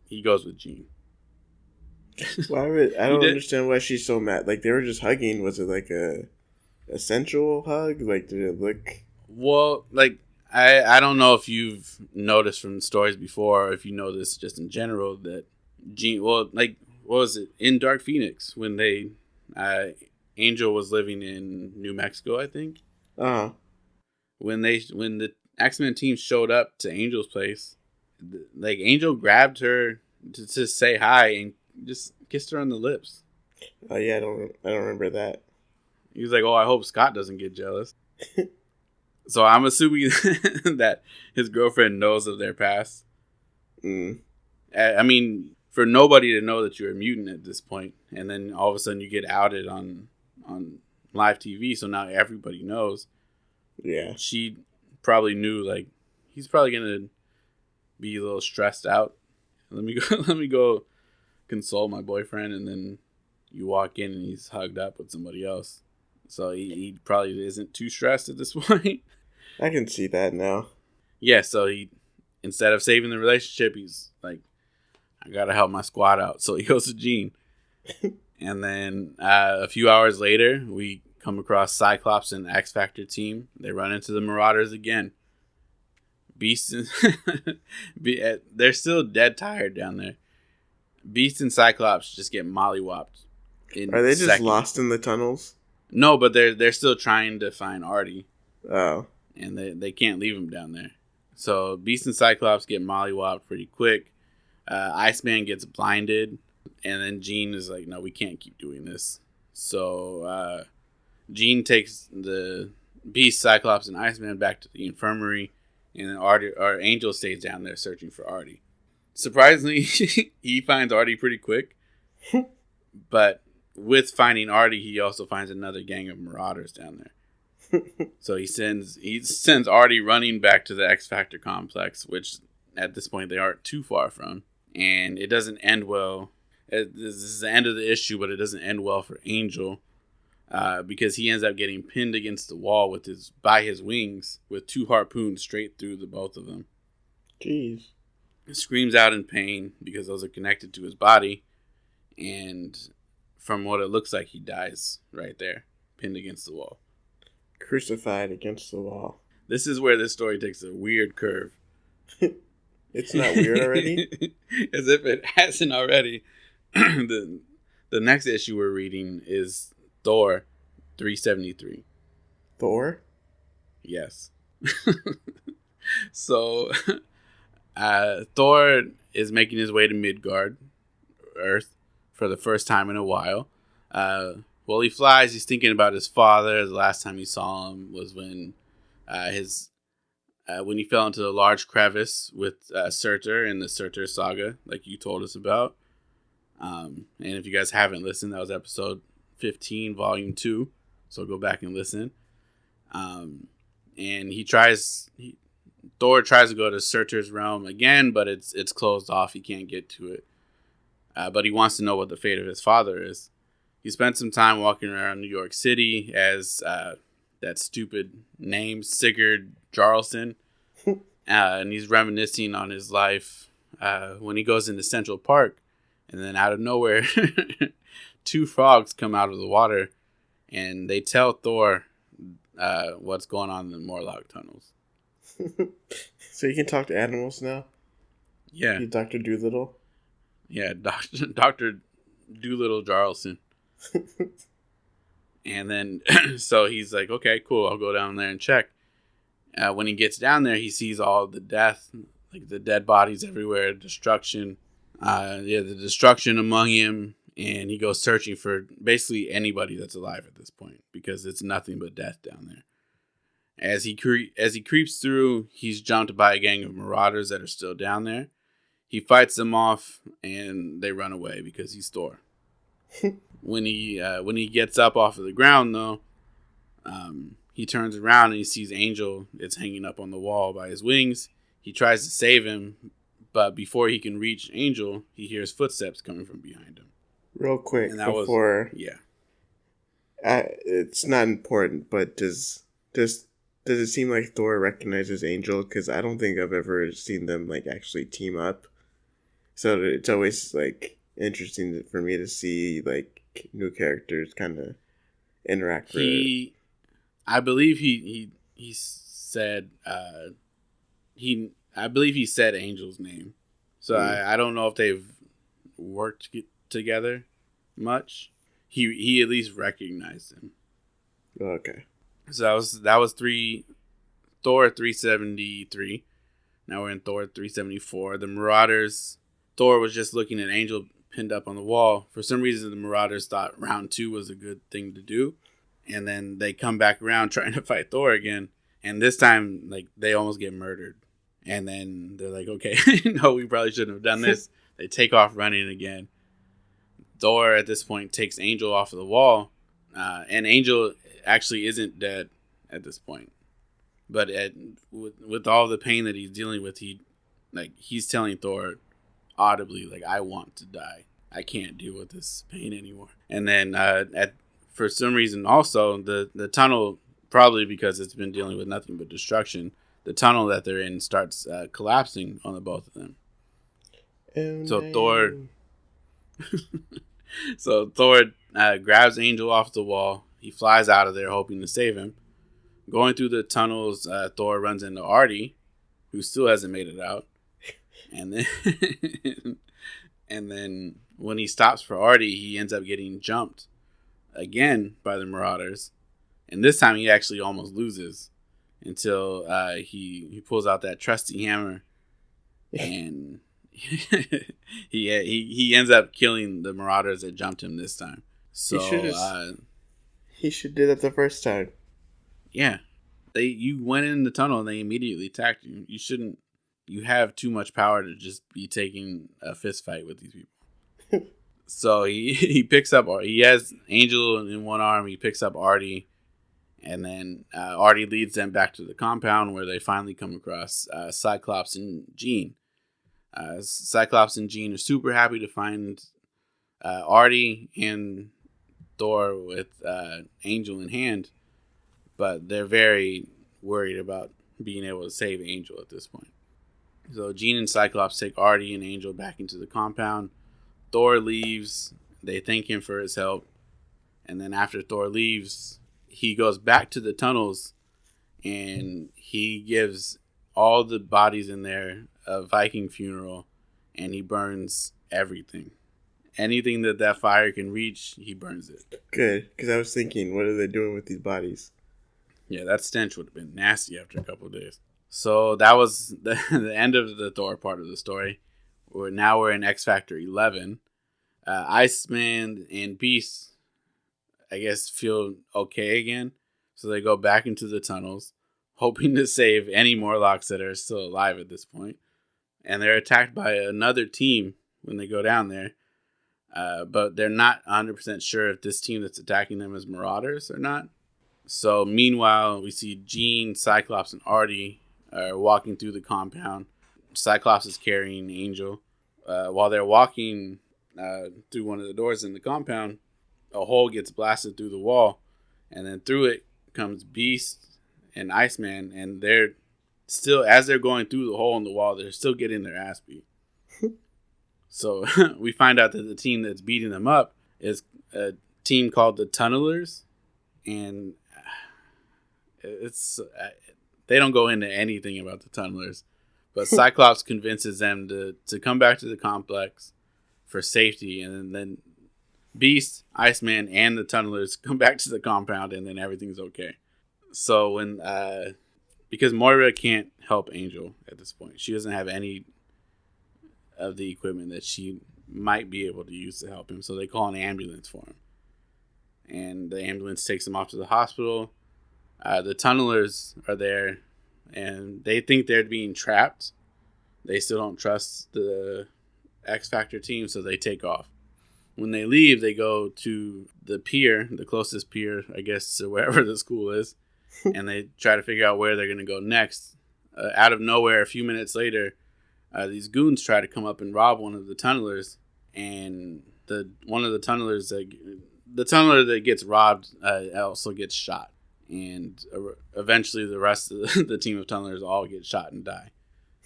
Speaker 1: He goes with Jean.
Speaker 2: I don't understand why she's so mad. Like, they were just hugging. Was it like a sensual hug? Like, did it look...
Speaker 1: Well, like, I don't know if you've noticed from the stories before, or if you know this just in general, that Jean... Well, like, what was it? In Dark Phoenix, when they... Angel was living in New Mexico, I think.
Speaker 2: Uh-huh.
Speaker 1: When the X-Men team showed up to Angel's place, like, Angel grabbed her to say hi and just kissed her on the lips.
Speaker 2: Oh yeah, I don't remember that.
Speaker 1: He was like, "Oh, I hope Scott doesn't get jealous." So I'm assuming that his girlfriend knows of their past. I mean, for nobody to know that you're a mutant at this point, and then all of a sudden you get outed on live TV, so now everybody knows.
Speaker 2: Yeah.
Speaker 1: She probably knew, like, he's probably gonna be a little stressed out. Let me go console my boyfriend, and then you walk in and he's hugged up with somebody else. So he probably isn't too stressed at this point.
Speaker 2: I can see that now.
Speaker 1: Yeah, so he, instead of saving the relationship, he's like, I gotta help my squad out. So he goes to Jean. And then a few hours later, we come across Cyclops and the X Factor team. They run into the Marauders again. Beast and they're still dead tired down there. Beast and Cyclops just get mollywopped.
Speaker 2: Are they just lost in the tunnels?
Speaker 1: No, but they're still trying to find Artie.
Speaker 2: Oh.
Speaker 1: And they can't leave him down there. So Beast and Cyclops get mollywopped pretty quick. Iceman gets blinded. And then Jean is like, no, we can't keep doing this. So Jean takes the Beast, Cyclops, and Iceman back to the infirmary. And then Angel stays down there searching for Artie. Surprisingly, he finds Artie pretty quick. But with finding Artie, he also finds another gang of Marauders down there. So he sends Artie running back to the X Factor complex, which at this point they aren't too far from. And it doesn't end well. This is the end of the issue, but it doesn't end well for Angel. Because he ends up getting pinned against the wall by his wings with two harpoons straight through the both of them.
Speaker 2: Jeez.
Speaker 1: He screams out in pain because those are connected to his body. And from what it looks like, he dies right there, pinned against the wall.
Speaker 2: Crucified against the wall.
Speaker 1: This is where this story takes a weird curve.
Speaker 2: It's not weird already?
Speaker 1: As if it hasn't already. The next issue we're reading is Thor 373.
Speaker 2: Thor?
Speaker 1: Yes. So, Thor is making his way to Midgard, Earth, for the first time in a while. While he flies, he's thinking about his father. The last time he saw him was when when he fell into the large crevice with Surtur in the Surtur saga, like you told us about. And if you guys haven't listened, that was episode 15, volume 2. So go back and listen. And he tries... Thor tries to go to Surtur's realm again, but it's closed off. He can't get to it. But he wants to know what the fate of his father is. He spent some time walking around New York City as that stupid name, Sigurd Jarlson. And he's reminiscing on his life when he goes into Central Park. And then out of nowhere, two frogs come out of the water. And they tell Thor what's going on in the Morlock tunnels.
Speaker 2: So you can talk to animals now?
Speaker 1: Yeah.
Speaker 2: You Dr. Doolittle?
Speaker 1: Yeah, Dr. Doolittle Jarlson. And then, so he's like, okay, cool, I'll go down there and check. When he gets down there, he sees all the death, like the dead bodies everywhere, destruction. The destruction among him. And he goes searching for basically anybody that's alive at this point, because it's nothing but death down there. As he creeps through, he's jumped by a gang of marauders that are still down there. He fights them off, and they run away because he's Thor. When he gets up off of the ground, though, he turns around and he sees Angel. It's hanging up on the wall by his wings. He tries to save him, but before he can reach Angel, he hears footsteps coming from behind him.
Speaker 2: Real quick, it's not important, but does it seem like Thor recognizes Angel? Because I don't think I've ever seen them like actually team up. So it's always like interesting for me to see like new characters kind of interact.
Speaker 1: I believe he said I believe he said Angel's name. So I don't know if they've worked together much. He at least recognized him.
Speaker 2: Okay.
Speaker 1: So that was Thor 373. Now we're in Thor 374. The Marauders. Thor was just looking at Angel pinned up on the wall. For some reason, the Marauders thought round 2 was a good thing to do. And then they come back around trying to fight Thor again. And this time, like, they almost get murdered. And then they're like, okay, no, we probably shouldn't have done this. They take off running again. Thor, at this point, takes Angel off of the wall. And Angel actually isn't dead at this point. But with all the pain that he's dealing with, he's telling Thor audibly, like, I want to die. I can't deal with this pain anymore. And then for some reason also, the tunnel, probably because it's been dealing with nothing but destruction, the tunnel that they're in starts collapsing on the both of them. So Thor grabs Angel off the wall. He flies out of there hoping to save him. Going through the tunnels, Thor runs into Artie, who still hasn't made it out. And then when he stops for Artie, he ends up getting jumped again by the Marauders. And this time he actually almost loses until he pulls out that trusty hammer, and he ends up killing the Marauders that jumped him this time. So
Speaker 2: he should do that the first time.
Speaker 1: Yeah, you went in the tunnel and they immediately attacked you. You shouldn't. You have too much power to just be taking a fist fight with these people. So he picks up. He has Angel in one arm. He picks up Artie, and then Artie leads them back to the compound where they finally come across Cyclops and Jean. Cyclops and Jean are super happy to find Artie and Thor with Angel in hand, but they're very worried about being able to save Angel at this point. So Jean and Cyclops take Artie and Angel back into the compound. Thor leaves. They thank him for his help. And then after Thor leaves, he goes back to the tunnels and he gives all the bodies in there a Viking funeral, and he burns everything. Anything that fire can reach, he burns it.
Speaker 2: Good, because I was thinking, what are they doing with these bodies?
Speaker 1: Yeah, that stench would have been nasty after a couple of days. So that was the end of the Thor part of the story. Now we're in X Factor 11. Iceman and Beast, I guess, feel okay again. So they go back into the tunnels, hoping to save any Morlocks that are still alive at this point. And they're attacked by another team when they go down there. But they're not 100% sure if this team that's attacking them is Marauders or not. So meanwhile, we see Jean, Cyclops, and Artie are walking through the compound. Cyclops is carrying Angel. While they're walking through one of the doors in the compound, a hole gets blasted through the wall, and then through it comes Beast and Iceman, and they're still, as they're going through the hole in the wall, they're still getting their ass beat. So we find out that the team that's beating them up is a team called the Tunnelers, and it's they don't go into anything about the Tunnelers, but Cyclops convinces them to come back to the complex for safety, and then Beast, Iceman, and the Tunnelers come back to the compound, and then everything's okay. So when because Moira can't help Angel at this point, she doesn't have any of the equipment that she might be able to use to help him, so they call an ambulance for him, and the ambulance takes him off to the hospital. The Tunnelers are there, and they think they're being trapped. They still don't trust the X Factor team, so they take off. When they leave, they go to the pier, the closest pier, I guess, to wherever the school is, and they try to figure out where they're going to go next. Out of nowhere, a few minutes later, these goons try to come up and rob one of the Tunnelers, and the tunneler that gets robbed also gets shot, and eventually the rest of the team of Tunnelers all get shot and die.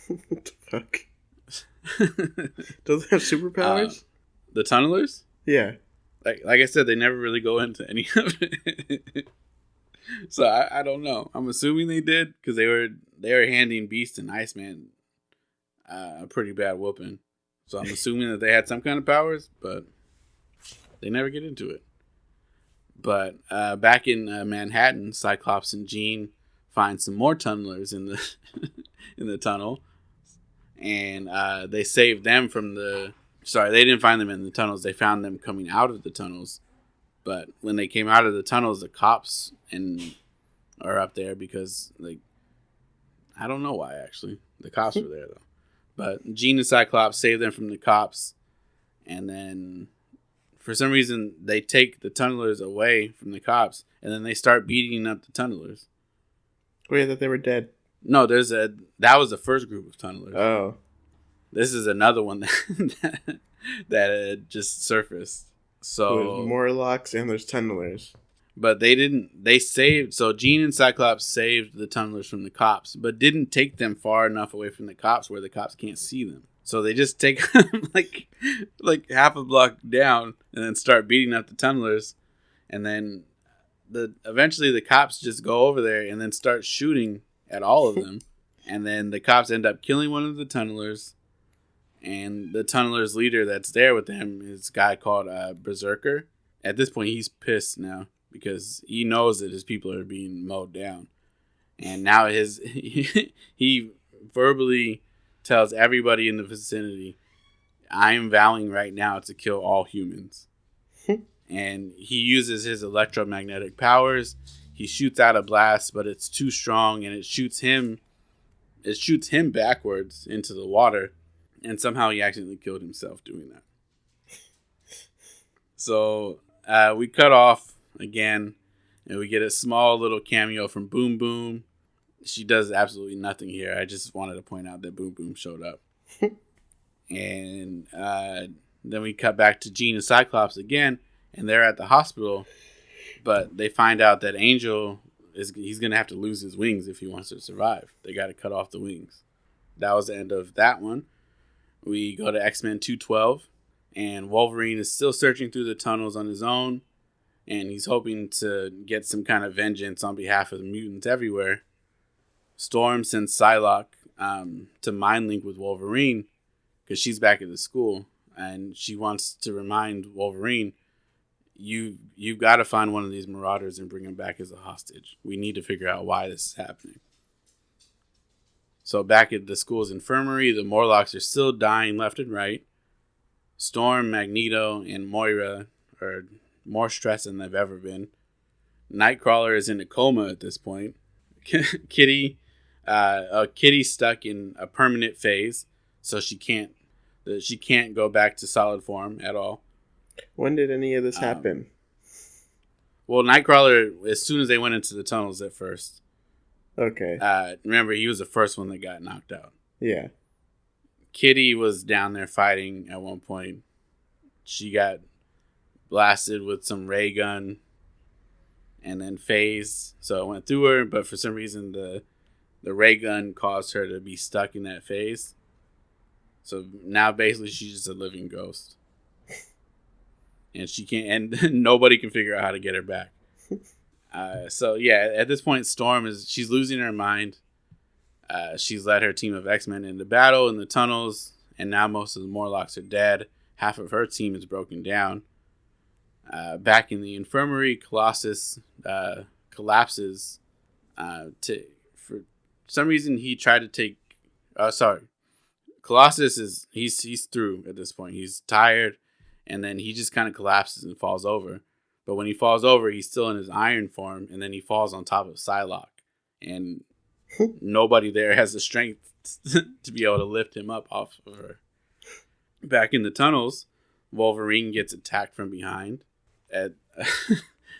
Speaker 2: What the fuck? Do they have superpowers?
Speaker 1: The Tunnelers?
Speaker 2: Yeah.
Speaker 1: Like I said, they never really go into any of it. So I don't know. I'm assuming they did, because they were handing Beast and Iceman a pretty bad whooping. So I'm assuming that they had some kind of powers, but they never get into it. But back in Manhattan, Cyclops and Jean find some more Tunnelers in the in the tunnel, and they save them from the. Sorry, they didn't find them in the tunnels. They found them coming out of the tunnels. But when they came out of the tunnels, the cops are up there because, like, I don't know why, actually. The cops were there, though. But Jean and Cyclops save them from the cops. And then, for some reason, they take the Tunnelers away from the cops. And then they start beating up the Tunnelers.
Speaker 2: Wait, I thought they were dead.
Speaker 1: No, that was the first group of Tunnelers.
Speaker 2: Oh.
Speaker 1: This is another one that had just surfaced. So
Speaker 2: there's Morlocks and there's Tunnelers.
Speaker 1: But so Jean and Cyclops saved the Tunnelers from the cops, but didn't take them far enough away from the cops where the cops can't see them. So they just take them like half a block down and then start beating up the Tunnelers. And then eventually the cops just go over there and then start shooting at all of them. And then the cops end up killing one of the Tunnelers. And the Tunnelers leader that's there with him is a guy called Berserker. At this point, he's pissed now because he knows that his people are being mowed down. And now he verbally tells everybody in the vicinity, I am vowing right now to kill all humans. And he uses his electromagnetic powers. He shoots out a blast, but it's too strong, and it shoots him backwards into the water. And somehow he accidentally killed himself doing that. So we cut off again, and we get a small little cameo from Boom Boom. She does absolutely nothing here. I just wanted to point out that Boom Boom showed up. And then we cut back to Jean and Cyclops again, and they're at the hospital. But they find out that Angel he's going to have to lose his wings if he wants to survive. They got to cut off the wings. That was the end of that one. We go to X-Men 212, and Wolverine is still searching through the tunnels on his own, and he's hoping to get some kind of vengeance on behalf of the mutants everywhere. Storm sends Psylocke to mind link with Wolverine because she's back at the school, and she wants to remind Wolverine, you've got to find one of these Marauders and bring him back as a hostage. We need to figure out why this is happening. So back at the school's infirmary, the Morlocks are still dying left and right. Storm, Magneto, and Moira are more stressed than they've ever been. Nightcrawler is in a coma at this point. Kitty's stuck in a permanent phase, so she can't go back to solid form at all.
Speaker 2: When did any of this happen?
Speaker 1: Well, Nightcrawler, as soon as they went into the tunnels at first.
Speaker 2: Okay.
Speaker 1: Remember, he was the first one that got knocked out.
Speaker 2: Yeah.
Speaker 1: Kitty was down there fighting at one point. She got blasted with some ray gun and then phased, so it went through her, but for some reason the ray gun caused her to be stuck in that phase. So now basically she's just a living ghost. And she can't, and nobody can figure out how to get her back. So yeah, at this point, Storm she's losing her mind. She's led her team of X-Men into battle in the tunnels, and now most of the Morlocks are dead. Half of her team is broken down. Back in the infirmary, Colossus collapses. For some reason, he tried to take. Colossus he's through at this point. He's tired, and then he just kind of collapses and falls over. But when he falls over, he's still in his iron form, and then he falls on top of Psylocke, and nobody there has the strength to be able to lift him up off of her. Back in the tunnels, Wolverine gets attacked from behind.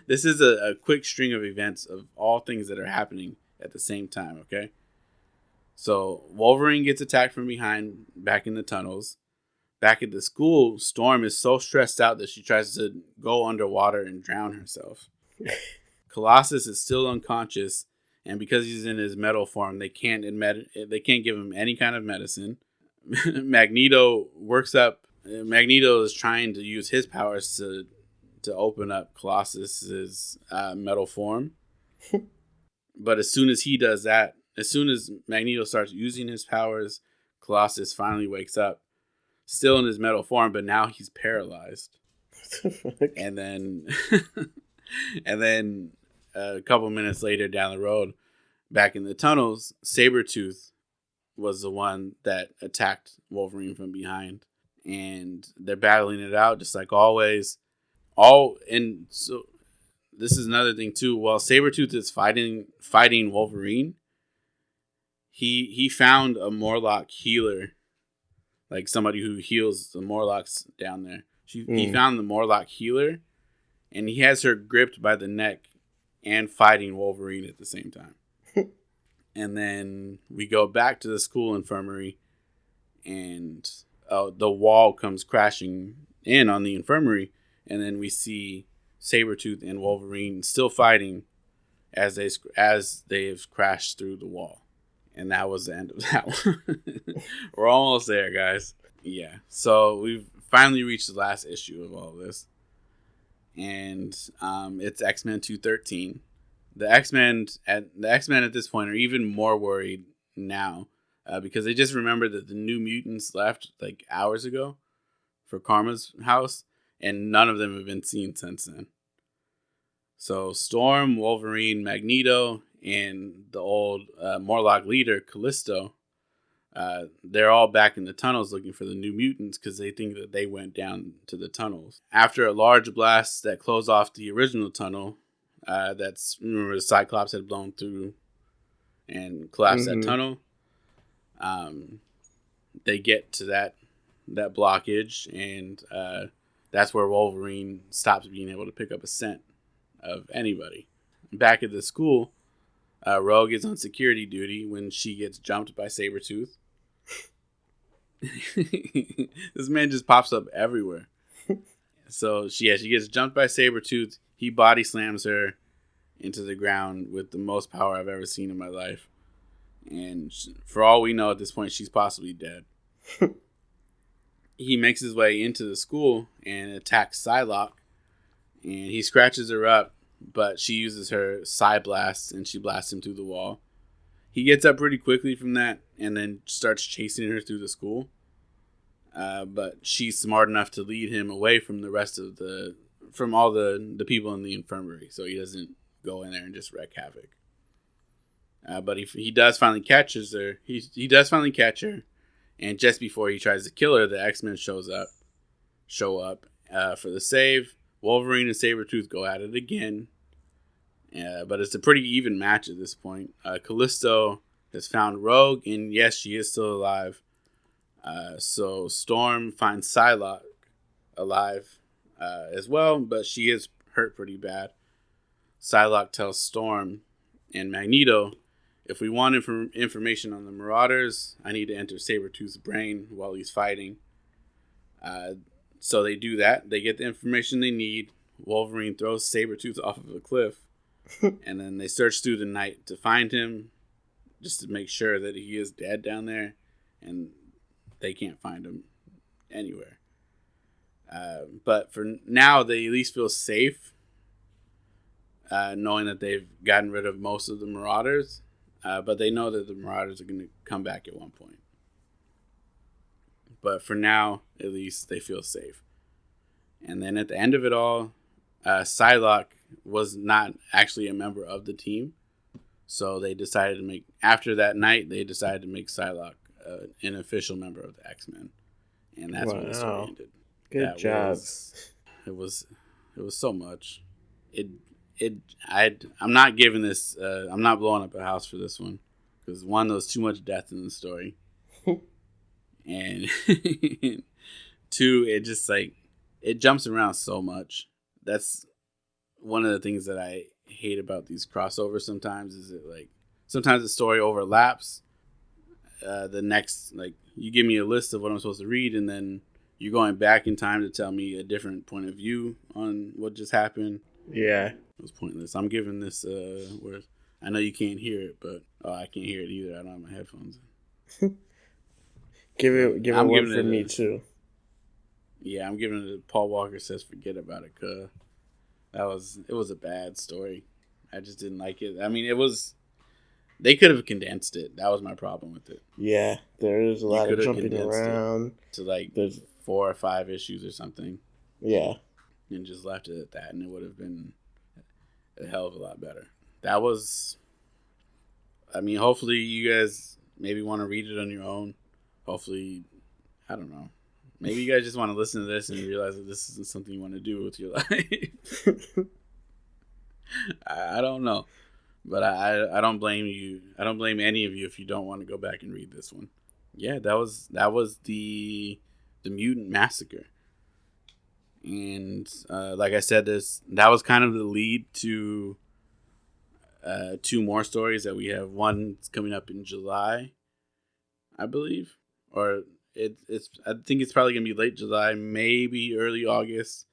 Speaker 1: This is a quick string of events of all things that are happening at the same time, okay? So Wolverine gets attacked from behind back in the tunnels. Back at the school, Storm is so stressed out that she tries to go underwater and drown herself. Colossus is still unconscious, and because he's in his metal form, they can't give him any kind of medicine. Magneto works up. Magneto is trying to use his powers to open up Colossus's metal form. But as soon as he does that, as soon as Magneto starts using his powers, Colossus finally wakes up, still in his metal form, but now he's paralyzed. And then, a couple minutes later down the road, back in the tunnels, Sabretooth was the one that attacked Wolverine from behind, and they're battling it out just like always. So this is another thing too. While Sabretooth is fighting Wolverine, he found a Morlock healer, like somebody who heals the Morlocks down there. He found the Morlock healer, and he has her gripped by the neck and fighting Wolverine at the same time. And then we go back to the school infirmary, and the wall comes crashing in on the infirmary, and then we see Sabretooth and Wolverine still fighting as they've crashed through the wall. And that was the end of that one. We're almost there, guys. Yeah. So we've finally reached the last issue of all this. And it's X-Men 213. The X-Men at this point are even more worried now because they just remembered that the New Mutants left like hours ago for Karma's house, and none of them have been seen since then. So Storm, Wolverine, Magneto, and the old Morlock leader, Callisto, they're all back in the tunnels looking for the New Mutants because they think that they went down to the tunnels. After a large blast that closed off the original tunnel, remember the Cyclops had blown through and collapsed that tunnel. They get to that blockage, and that's where Wolverine stops being able to pick up a scent of anybody. Back at the school, Rogue is on security duty when she gets jumped by Sabretooth. This man just pops up everywhere. So she gets jumped by Sabretooth. He body slams her into the ground with the most power I've ever seen in my life. And for all we know at this point, she's possibly dead. He makes his way into the school and attacks Psylocke. And he scratches her up, but she uses her Psy Blast and she blasts him through the wall. He gets up pretty quickly from that and then starts chasing her through the school. But she's smart enough to lead him away from the rest of from all the people in the infirmary, so he doesn't go in there and just wreak havoc. But he does finally catch her. He does finally catch her, and just before he tries to kill her, the X-Men show up for the save. Wolverine and Sabretooth go at it again, but it's a pretty even match at this point. Callisto has found Rogue, and yes, she is still alive. So Storm finds Psylocke alive as well, but she is hurt pretty bad. Psylocke tells Storm and Magneto if we want information on the Marauders, I need to enter Sabretooth's brain while he's fighting. So they do that. They get the information they need. Wolverine throws Sabretooth off of a cliff. And then they search through the night to find him, just to make sure that he is dead down there. And they can't find him anywhere. But for now, they at least feel safe, knowing that they've gotten rid of most of the Marauders. But they know that the Marauders are going to come back at one point. But for now, at least, they feel safe. And then at the end of it all, Psylocke was not actually a member of the team. So they decided to make, after that night, they decided to make Psylocke an official member of the X-Men. And that's when the story ended.
Speaker 2: Good job.
Speaker 1: It was so much. I'm not giving this, I'm not blowing up a house for this one. Because one, there was too much death in the story. And two, it just it jumps around so much. That's one of the things that I hate about these crossovers sometimes, is that sometimes the story overlaps. The next, you give me a list of what I'm supposed to read, and then you're going back in time to tell me a different point of view on what just happened.
Speaker 2: Yeah.
Speaker 1: It was pointless. I'm giving this, word. I know you can't hear it, but I can't hear it either. I don't have my headphones.
Speaker 2: Give it one for me too.
Speaker 1: Yeah, I'm giving it. Paul Walker says, "Forget about it," cause it was a bad story. I just didn't like it. I mean, they could have condensed it. That was my problem with it.
Speaker 2: Yeah, there is a lot of jumping around
Speaker 1: to there's 4 or 5 issues or something.
Speaker 2: Yeah,
Speaker 1: and just left it at that, and it would have been a hell of a lot better. That was. I mean, hopefully you guys maybe want to read it on your own. Hopefully, I don't know. Maybe you guys just want to listen to this and realize that this isn't something you want to do with your life. I don't know. But I don't blame you. I don't blame any of you if you don't want to go back and read this one. Yeah, that was the Mutant Massacre. And like I said, that was kind of the lead to 2 more stories that we have. One coming up in July, I believe. Or I think it's probably gonna be late July, maybe early August,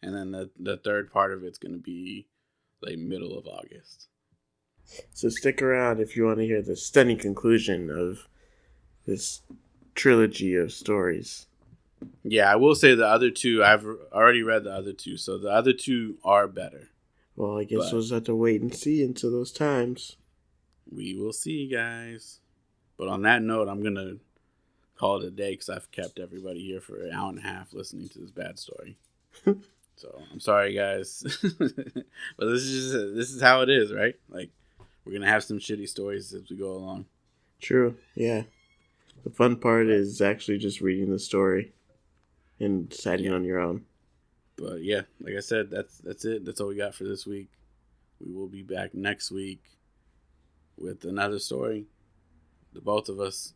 Speaker 1: and then the third part of it's gonna be middle of August.
Speaker 2: So stick around if you want to hear the stunning conclusion of this trilogy of stories.
Speaker 1: Yeah, I will say the other 2, I've already read the other 2, so the other 2 are better.
Speaker 2: Well, I guess we'll just have to wait and see until those times. We
Speaker 1: will see, guys. But on that note, I'm gonna call it a day because I've kept everybody here for an hour and a half listening to this bad story. So I'm sorry, guys, but this is how it is, right? We're gonna have some shitty stories as we go along.
Speaker 2: True. Yeah. The fun part is actually just reading the story and deciding on your own.
Speaker 1: But yeah, like I said, that's it. That's all we got for this week. We will be back next week with another story. The both of us.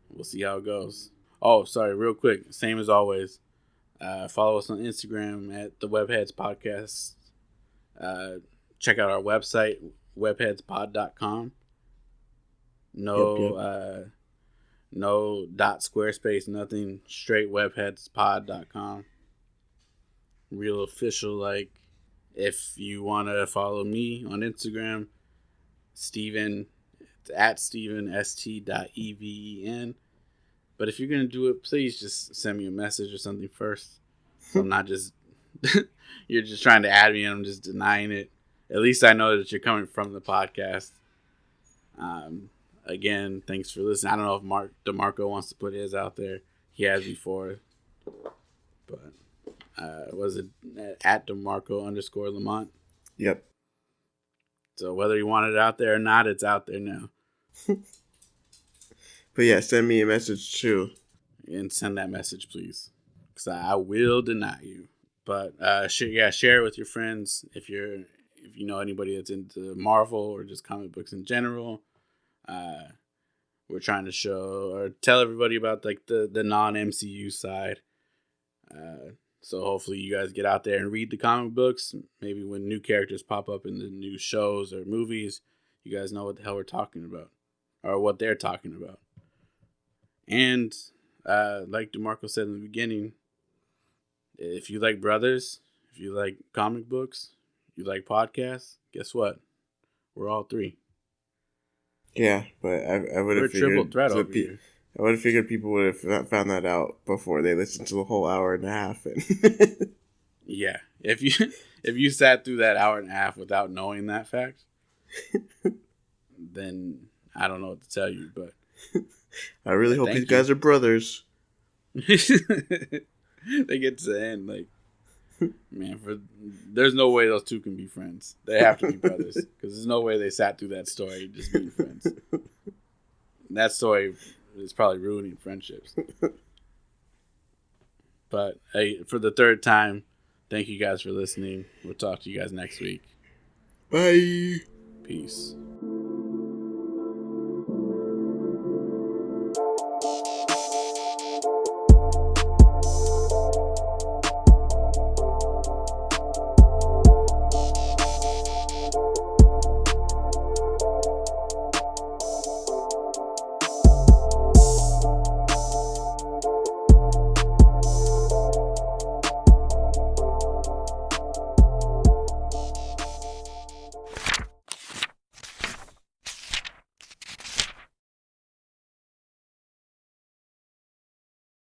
Speaker 1: We'll see how it goes. Oh, sorry, real quick. Same as always. Follow us on Instagram at the Webheads Podcast. Check out our website, webheadspod.com. No .squarespace, nothing. Straight webheadspod.com. Real official. If you want to follow me on Instagram, Steven, it's at StevenST.even. But if you're going to do it, please just send me a message or something first. So I'm not just, you're just trying to add me and I'm just denying it. At least I know that you're coming from the podcast. Again, thanks for listening. I don't know if Mark DeMarco wants to put his out there. He has before. But was it at DeMarco_Lamont?
Speaker 2: Yep.
Speaker 1: So whether you want it out there or not, it's out there now.
Speaker 2: But yeah, send me a message too.
Speaker 1: And send that message, please. Because I will deny you. But share it with your friends. If you know anybody that's into Marvel or just comic books in general. We're trying to show or tell everybody about the non-MCU side. So hopefully you guys get out there and read the comic books. Maybe when new characters pop up in the new shows or movies, you guys know what the hell we're talking about, or what they're talking about. And like DeMarco said in the beginning, if you like Brothers, if you like comic books, you like podcasts, guess what? We're all three.
Speaker 2: Yeah, but I would have figured
Speaker 1: triple threat over here.
Speaker 2: I would have figured people would have found that out before they listened to the whole hour and a half. And
Speaker 1: yeah, if you sat through that hour and a half without knowing that fact, then I don't know what to tell you. But
Speaker 2: I really hope these guys are brothers.
Speaker 1: They get to the end like, man, there's no way those two can be friends. They have to be brothers because there's no way they sat through that story just being friends. And that story is probably ruining friendships. But hey, for the third time, thank you guys for listening. We'll talk to you guys next week.
Speaker 2: Bye.
Speaker 1: Peace.